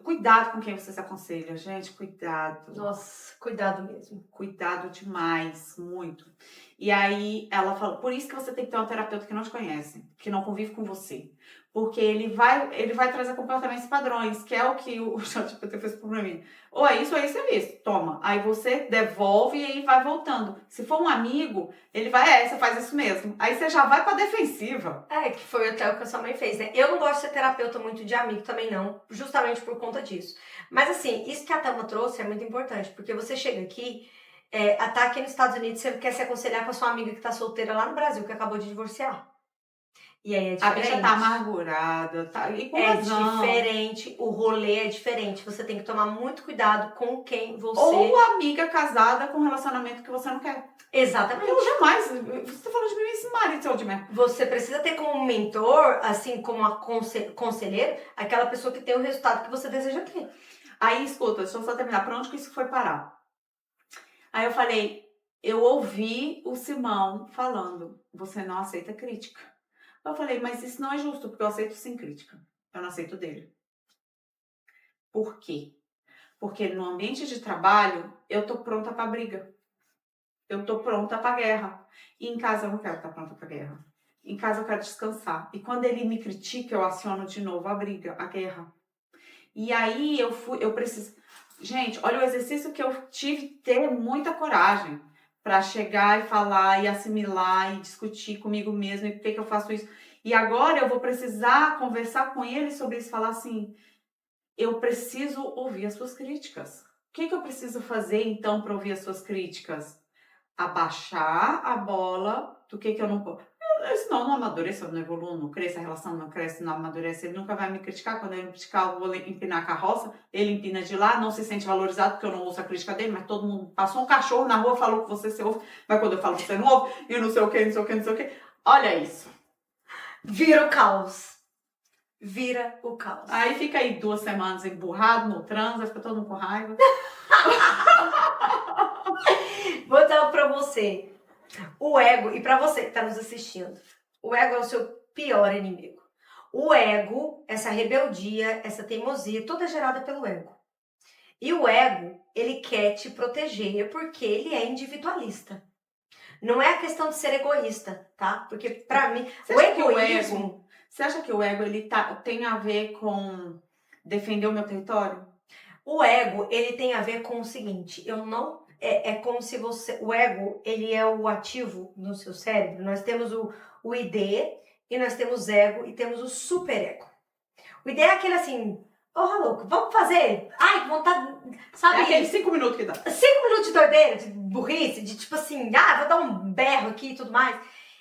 Cuidado com quem você se aconselha, gente. Cuidado. Nossa, cuidado mesmo. Cuidado demais, muito. E aí ela falou, por isso que você tem que ter um terapeuta que não te conhece, que não convive com você. Porque ele vai trazer comportamentos padrões, que é o que o ChatGPT fez por mim. Ou é isso, toma. Aí você devolve e aí vai voltando. Se for um amigo, ele vai, você faz isso mesmo. Aí você já vai pra defensiva. Que foi até o que a sua mãe fez, né? Eu não gosto de ser terapeuta muito de amigo também não, justamente por conta disso. Mas assim, isso que a Thelma trouxe é muito importante, porque você chega aqui, tá aqui nos Estados Unidos, você quer se aconselhar com a sua amiga que tá solteira lá no Brasil, que acabou de divorciar. E aí é diferente. A bicha tá amargurada, e com razão. Diferente, o rolê é diferente. Você tem que tomar muito cuidado com quem você... Ou amiga casada com um relacionamento que você não quer. Exatamente. Eu jamais... Você tá falando de mim, esse marido seu de merda. Você precisa ter como mentor, assim como a conselheiro, aquela pessoa que tem o resultado que você deseja ter. Aí, escuta, deixa eu só terminar. Pra onde que isso foi parar? Aí eu falei, eu ouvi o Simão falando, você não aceita crítica. Eu falei, mas isso não é justo, porque eu aceito sim crítica. Eu não aceito dele. Por quê? Porque no ambiente de trabalho, eu tô pronta pra briga. Eu tô pronta pra guerra. E em casa eu não quero estar pronta pra guerra. Em casa eu quero descansar. E quando ele me critica, eu aciono de novo a briga, a guerra. E aí eu preciso... Gente, olha o exercício que eu tive que ter muita coragem para chegar e falar e assimilar e discutir comigo mesmo e por que eu faço isso. E agora eu vou precisar conversar com ele sobre isso, falar assim, eu preciso ouvir as suas críticas. O que eu preciso fazer então para ouvir as suas críticas? Abaixar a bola do que eu não posso. Senão eu não amadureço, eu não evoluo, não cresço, a relação não cresce, não amadurece. Ele nunca vai me criticar. Quando ele me criticar, eu vou empinar a carroça. Ele empina de lá, não se sente valorizado porque eu não ouço a crítica dele, mas todo mundo passou um cachorro na rua, falou que você se ouve, mas quando eu falo que você não ouve, e não sei o que, não sei o que, não sei o que. Olha isso. Vira o caos. Vira o caos. Aí fica aí 2 semanas emburrado no trânsito, fica todo mundo com raiva. Vou dar pra você. O ego, e pra você que tá nos assistindo, o ego é o seu pior inimigo. O ego, essa rebeldia, essa teimosia, toda é gerada pelo ego. E o ego, ele quer te proteger porque ele é individualista. Não é a questão de ser egoísta, tá? Porque pra mim, o egoísmo... Você acha que o ego ele tem a ver com defender o meu território? O ego, ele tem a ver com o seguinte, é como se o ego, ele é o ativo no seu cérebro. Nós temos o ID, e nós temos o ego, e temos o superego. O ID é aquele assim, louco, vamos fazer? Ai, que vontade, sabe? É aqueles 5 minutos que dá. 5 minutos de doideira, de burrice, de tipo assim, vou dar um berro aqui e tudo mais.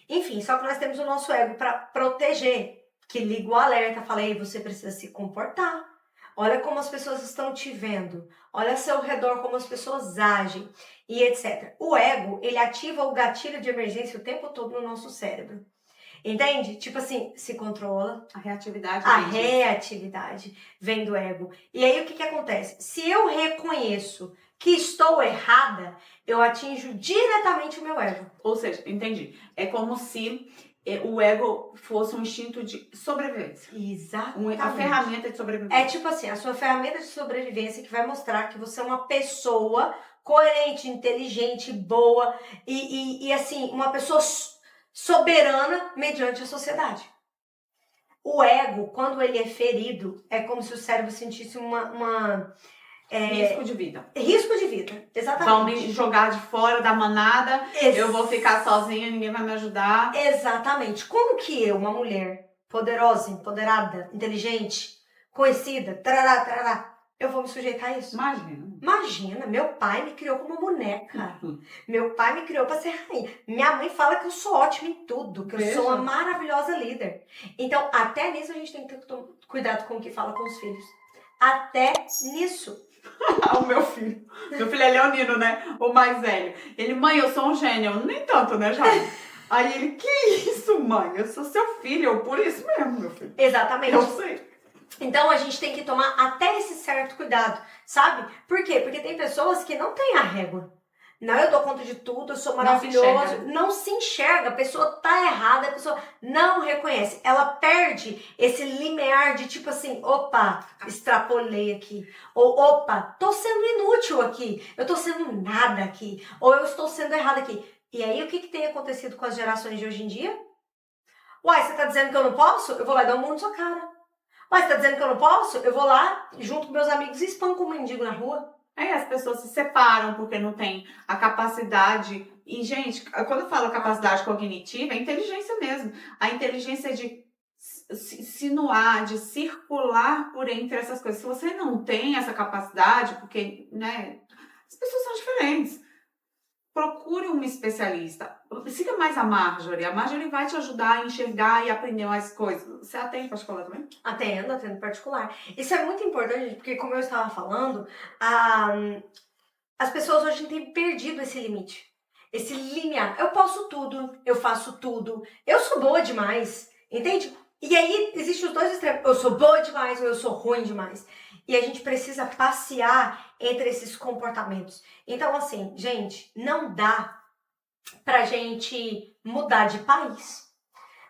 Enfim, só que nós temos o nosso ego para proteger, que liga o alerta, fala, ei, você precisa se comportar. Olha como as pessoas estão te vendo. Olha ao seu redor como as pessoas agem e etc. O ego, ele ativa o gatilho de emergência o tempo todo no nosso cérebro. Entende? Tipo assim, se controla. A reatividade. A reatividade vem do ego. E aí o que acontece? Se eu reconheço que estou errada, eu atinjo diretamente o meu ego. Ou seja, entendi. É como se o ego fosse um instinto de sobrevivência. Exatamente. A ferramenta de sobrevivência. É tipo assim, a sua ferramenta de sobrevivência que vai mostrar que você é uma pessoa coerente, inteligente, boa e assim, uma pessoa soberana mediante a sociedade. O ego, quando ele é ferido, é como se o cérebro sentisse risco de vida. Risco de vida, exatamente. Vão me jogar de fora da manada, eu vou ficar sozinha, ninguém vai me ajudar. Exatamente. Como que eu, uma mulher poderosa, empoderada, inteligente, conhecida, tarará, eu vou me sujeitar a isso? Imagina, meu pai me criou como uma boneca. Meu pai me criou para ser rainha. Minha mãe fala que eu sou ótima em tudo, que eu sou uma maravilhosa líder. Então, até nisso a gente tem que ter cuidado com o que fala com os filhos. Até nisso. O meu filho é leonino, né? O mais velho. Ele, mãe, eu sou um gênio. Nem tanto, né, Jair? Aí ele, que isso, mãe? Eu sou seu filho, por isso mesmo, meu filho. Exatamente. Eu sei. Então a gente tem que tomar até esse certo cuidado, sabe? Por quê? Porque tem pessoas que não têm a régua. Não, eu dou conta de tudo, eu sou maravilhoso. Não se enxerga, a pessoa tá errada, a pessoa não reconhece. Ela perde esse limiar de tipo assim, opa, extrapolei aqui. Ou opa, tô sendo inútil aqui. Eu tô sendo nada aqui. Ou eu estou sendo errada aqui. E aí o que tem acontecido com as gerações de hoje em dia? Uai, você tá dizendo que eu não posso? Eu vou lá e dar um murro na sua cara. Uai, você tá dizendo que eu não posso? Eu vou lá, junto com meus amigos, e espanco um mendigo na rua. Aí as pessoas se separam porque não tem a capacidade. E, gente, quando eu falo capacidade cognitiva, é inteligência mesmo. A inteligência de sinuar, de circular por entre essas coisas. Se você não tem essa capacidade, porque, né, as pessoas são diferentes. Procure um especialista. Siga mais a Marjorie. A Marjorie vai te ajudar a enxergar e aprender mais coisas. Você atende particular também? Atendo particular. Isso é muito importante, porque como eu estava falando, as pessoas hoje têm perdido esse limite. Esse limiar. Eu posso tudo, eu faço tudo, eu sou boa demais, entende? E aí, existem os dois extremos. Eu sou boa demais ou eu sou ruim demais. E a gente precisa passear entre esses comportamentos. Então, assim, gente, não dá pra gente mudar de país.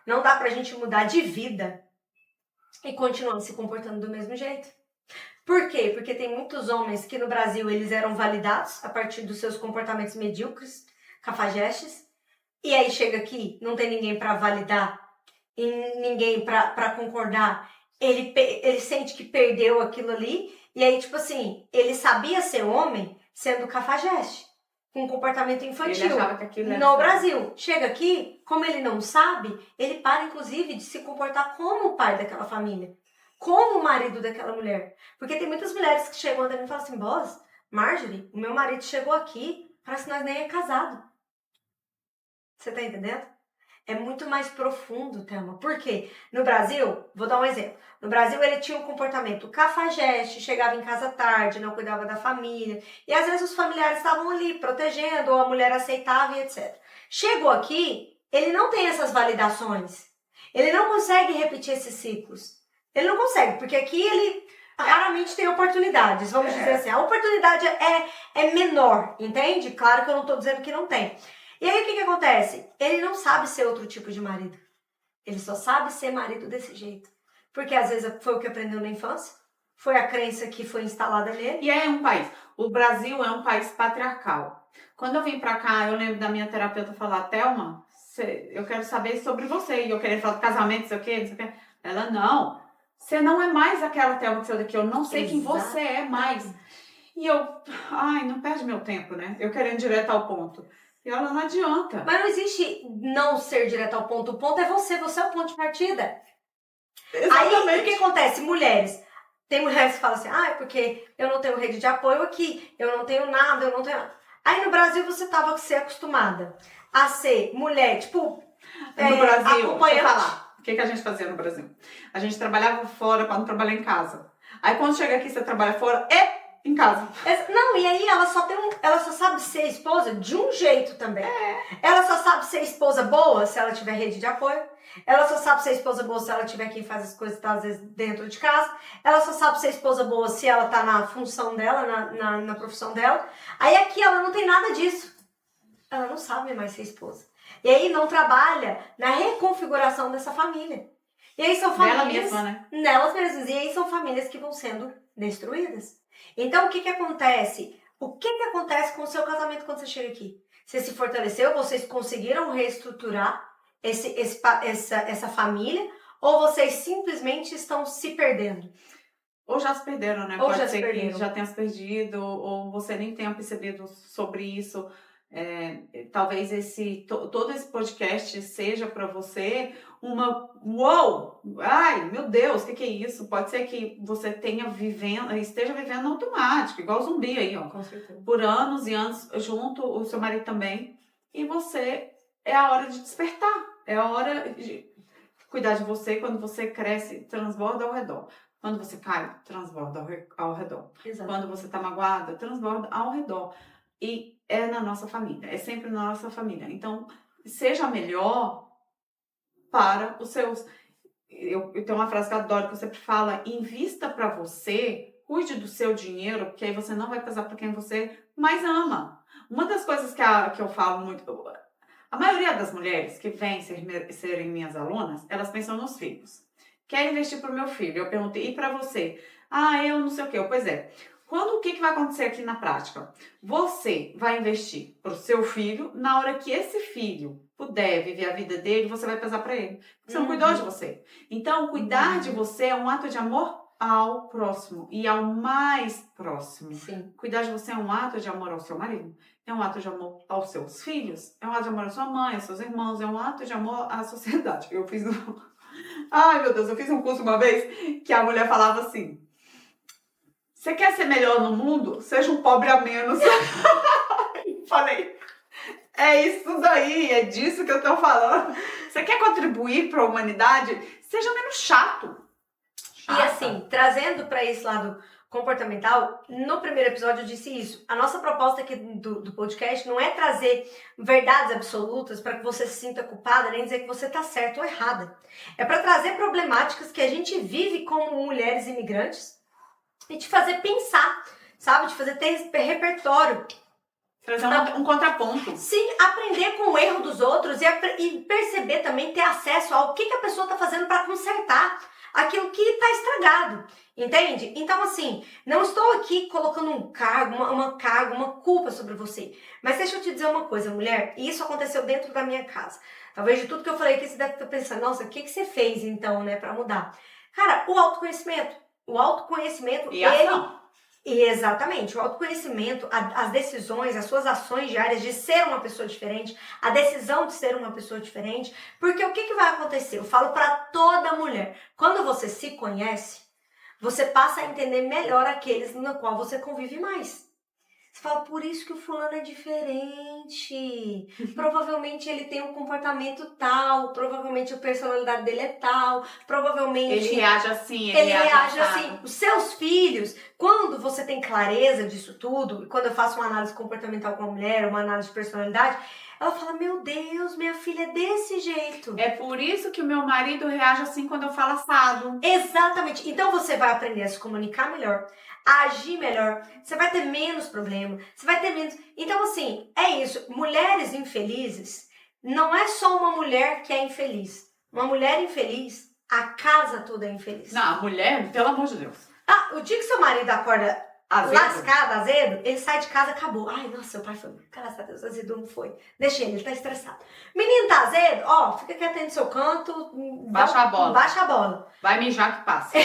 Não dá pra gente mudar de vida e continuar se comportando do mesmo jeito. Por quê? Porque tem muitos homens que no Brasil eles eram validados a partir dos seus comportamentos medíocres, cafajestes. E aí chega aqui, não tem ninguém pra validar e ninguém pra concordar. Ele sente que perdeu aquilo ali, e aí, tipo assim, ele sabia ser homem sendo cafajeste, com comportamento infantil. Ele achava que aquilo era no Brasil. Chega aqui, como ele não sabe, ele para, inclusive, de se comportar como o pai daquela família, como o marido daquela mulher. Porque tem muitas mulheres que chegam andando e falam assim, boss, Marjorie, o meu marido chegou aqui, parece que nós nem é casado. Você tá entendendo? É muito mais profundo, Thelma. Por quê? No Brasil, vou dar um exemplo. No Brasil, ele tinha um comportamento cafajeste, chegava em casa tarde, não cuidava da família. E às vezes os familiares estavam ali protegendo, ou a mulher aceitava e etc. Chegou aqui, ele não tem essas validações. Ele não consegue repetir esses ciclos. Ele não consegue, porque aqui ele raramente tem oportunidades, vamos dizer assim. A oportunidade é menor, entende? Claro que eu não estou dizendo que não tem. E aí o que acontece? Ele não sabe ser outro tipo de marido. Ele só sabe ser marido desse jeito. Porque às vezes foi o que aprendeu na infância, foi a crença que foi instalada nele. E é um país. O Brasil é um país patriarcal. Quando eu vim pra cá, eu lembro da minha terapeuta falar, Thelma, eu quero saber sobre você. E eu queria falar do casamento, não sei o quê. Ela, não. Você não é mais aquela Thelma que saiu daqui. Eu não sei quem você é mais. E ai, não perde meu tempo, né? Eu querendo direto ao ponto. E ela não adianta. Mas não existe não ser direto ao ponto. O ponto é você é o ponto de partida. Exatamente. Aí, o que acontece? Mulheres. Tem mulheres que falam assim, é porque eu não tenho rede de apoio aqui, eu não tenho nada, eu não tenho nada. Aí no Brasil você tava a ser acostumada a ser mulher, tipo, no Brasil, acompanhante. deixa eu falar. O que a gente fazia no Brasil? A gente trabalhava fora para não trabalhar em casa. Aí quando chega aqui, você trabalha fora e em casa. Não, e aí ela só sabe ser esposa de um jeito também. Ela só sabe ser esposa boa se ela tiver rede de apoio. Ela só sabe ser esposa boa se ela tiver quem faz as coisas, tá, às vezes, dentro de casa. Ela só sabe ser esposa boa se ela tá na função dela, na profissão dela. Aí aqui ela não tem nada disso. Ela não sabe mais ser esposa. E aí não trabalha na reconfiguração dessa família. E aí são famílias... Nela mesma, né? Nelas mesmas. E aí são famílias que vão sendo destruídas. Então, o que acontece? O que acontece com o seu casamento quando você chega aqui? Você se fortaleceu? Vocês conseguiram reestruturar essa família? Ou vocês simplesmente estão se perdendo? Ou já se perderam, né? Ou Pode já se ser perderam. que já tenha se perdido, ou você nem tenha percebido sobre isso. Talvez todo esse podcast seja para você uma uou! Ai, meu Deus, o que é isso? Pode ser que você esteja vivendo automático, igual zumbi aí, ó. Com certeza. Por anos e anos, junto, o seu marido também. E você, é a hora de despertar. É a hora de cuidar de você. Quando você cresce, transborda ao redor. Quando você cai, transborda ao redor. Exato. Quando você tá magoada, transborda ao redor. E é na nossa família, é sempre na nossa família. Então, seja melhor para os seus... Eu tenho uma frase que eu adoro, que eu sempre falo: invista para você, cuide do seu dinheiro, porque aí você não vai pesar para quem você mais ama. Uma das coisas que eu falo muito... A maioria das mulheres que vêm serem minhas alunas, elas pensam nos filhos. Quer investir para o meu filho? Eu perguntei, e para você? Eu não sei o quê. Pois é. O que vai acontecer aqui na prática? Você vai investir para o seu filho, na hora que esse filho puder viver a vida dele, você vai pesar para ele. Você não cuidou de você. Então, cuidar de você é um ato de amor ao próximo e ao mais próximo. Sim. Cuidar de você é um ato de amor ao seu marido, é um ato de amor aos seus filhos, é um ato de amor à sua mãe, aos seus irmãos, é um ato de amor à sociedade. Eu fiz um curso uma vez que a mulher falava assim: você quer ser melhor no mundo? Seja um pobre a menos. Falei, é isso daí, é disso que eu tô falando. Você quer contribuir para a humanidade? Seja menos chato. E assim, trazendo para esse lado comportamental, no primeiro episódio eu disse isso. A nossa proposta aqui do podcast não é trazer verdades absolutas para que você se sinta culpada, nem dizer que você tá certa ou errada. É para trazer problemáticas que a gente vive como mulheres imigrantes e te fazer pensar, sabe? De fazer ter repertório. Trazer um contraponto. Sim, aprender com o erro dos outros e perceber também, ter acesso ao que a pessoa tá fazendo para consertar aquilo que tá estragado, entende? Então, assim, não estou aqui colocando um cargo, uma culpa sobre você. Mas deixa eu te dizer uma coisa, mulher, e isso aconteceu dentro da minha casa. Talvez de tudo que eu falei aqui, você deve estar pensando, nossa, o que você fez então, né, para mudar? Cara, o autoconhecimento. O autoconhecimento, e ação. Exatamente, o autoconhecimento, as decisões, as suas ações diárias de ser uma pessoa diferente, a decisão de ser uma pessoa diferente, porque o que vai acontecer? Eu falo para toda mulher, quando você se conhece, você passa a entender melhor aqueles no qual você convive mais. Você fala, por isso que o fulano é diferente. Provavelmente ele tem um comportamento tal, provavelmente a personalidade dele é tal, provavelmente... Ele reage assim, ele reage assim. Os seus filhos, quando você tem clareza disso tudo, e quando eu faço uma análise comportamental com a mulher, uma análise de personalidade, ela fala, meu Deus, minha filha é desse jeito. É por isso que o meu marido reage assim quando eu falo assado. Exatamente. Então você vai aprender a se comunicar melhor, a agir melhor, você vai ter menos problema, você vai ter menos... Então, assim, é isso. Mulheres infelizes não é só uma mulher que é infeliz. Uma mulher infeliz, a casa toda é infeliz. Não, a mulher, pelo amor de Deus. O dia que seu marido acorda lascado, azedo, ele sai de casa, acabou. Ai, nossa, seu pai foi, graças a Deus, azedo não foi. Deixa ele tá estressado. Menino tá azedo, ó, fica quietinho no seu canto. Baixa a bola. Baixa a bola. Vai mijar que passa.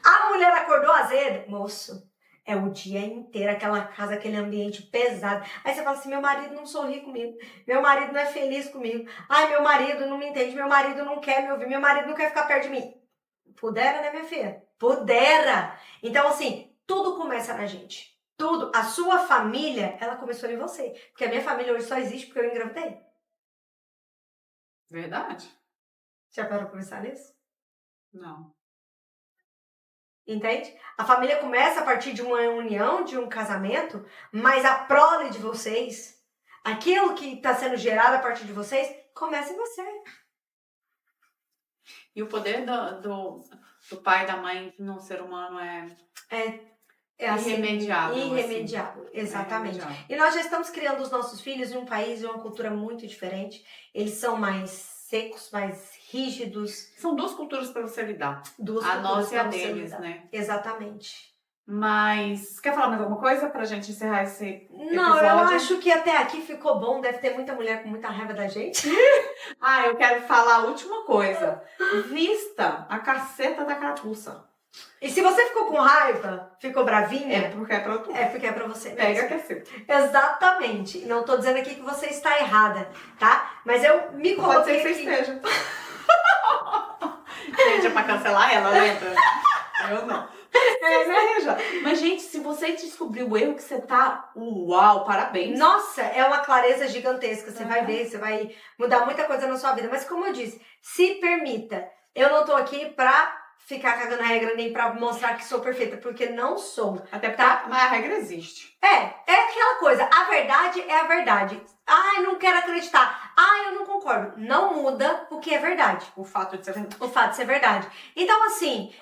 A mulher acordou azedo, moço, É o dia inteiro, aquela casa, aquele ambiente pesado. Aí você fala assim, meu marido não sorri comigo, meu marido não é feliz comigo, ai, meu marido não me entende, meu marido não quer me ouvir, meu marido não quer ficar perto de mim. Pudera, né, minha filha? Pudera! Então, assim, tudo começa na gente. Tudo. A sua família, ela começou em você. Porque a minha família hoje só existe porque eu engravidei. Verdade? Já parou pra pensar nisso? Não. Entende? A família começa a partir de uma união, de um casamento, mas a prole de vocês, aquilo que está sendo gerado a partir de vocês, começa em você. E o poder do pai e da mãe no ser humano É assim, irremediável. irremediável, Assim. exatamente. Irremediável. E nós já estamos criando os nossos filhos em um país e uma cultura muito diferente. Eles são mais secos, mais rígidos. São duas culturas para você lidar. Duas A culturas nossa e a pra você deles, lidar. né? Exatamente. Mas, quer falar mais alguma coisa pra gente encerrar esse episódio? Não, eu acho que até aqui ficou bom. Deve ter muita mulher com muita raiva da gente. Ah, eu quero falar a última coisa. Vista a caceta da carapuça. E se você ficou com raiva, ficou bravinha, É porque é pra tu. é porque é pra você mesmo. Pega que é seu. Exatamente. Não tô dizendo aqui que você está errada, tá? Mas eu me Pode coloquei ser que você aqui. esteja. Gente, é pra cancelar ela, lembra? Eu não. Seja. Mas, gente, se você descobriu o erro que você tá, uau, parabéns. Nossa, é uma clareza gigantesca. Você vai ver, você vai mudar muita coisa na sua vida. Mas como eu disse, se permita. Eu não tô aqui pra ficar cagando regra nem pra mostrar que sou perfeita, porque não sou. Até porque mas a regra existe. É aquela coisa. A verdade é a verdade. Ai, não quero acreditar. Ai, eu não concordo. Não muda o que é verdade. O fato de ser verdade. O fato de ser verdade. Então, assim,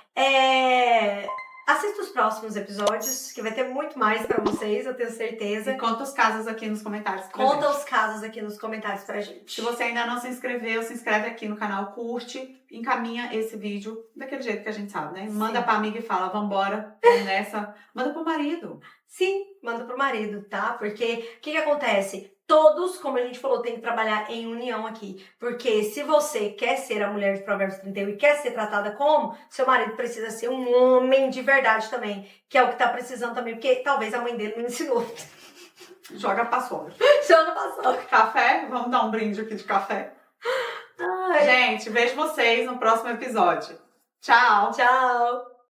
assista os próximos episódios, que vai ter muito mais pra vocês, eu tenho certeza. E conta os casos aqui nos comentários pra Conta gente. os casos aqui nos comentários pra gente. Se você ainda não se inscreveu, se inscreve aqui no canal, curte, encaminha esse vídeo daquele jeito que a gente sabe, né? Sim. Manda pra amiga e fala, vambora, vamos nessa. Manda pro marido. Sim, manda pro marido, tá? Porque o que acontece? Todos, como a gente falou, tem que trabalhar em união aqui. Porque se você quer ser a mulher de Provérbios 31 e quer ser tratada como, seu marido precisa ser um homem de verdade também. Que é o que tá precisando também, porque talvez a mãe dele não ensinou. Joga pra sogra. Já não passou. Café? Vamos dar um brinde aqui de café. Ai, Gente, vejo vocês no próximo episódio. Tchau! tchau!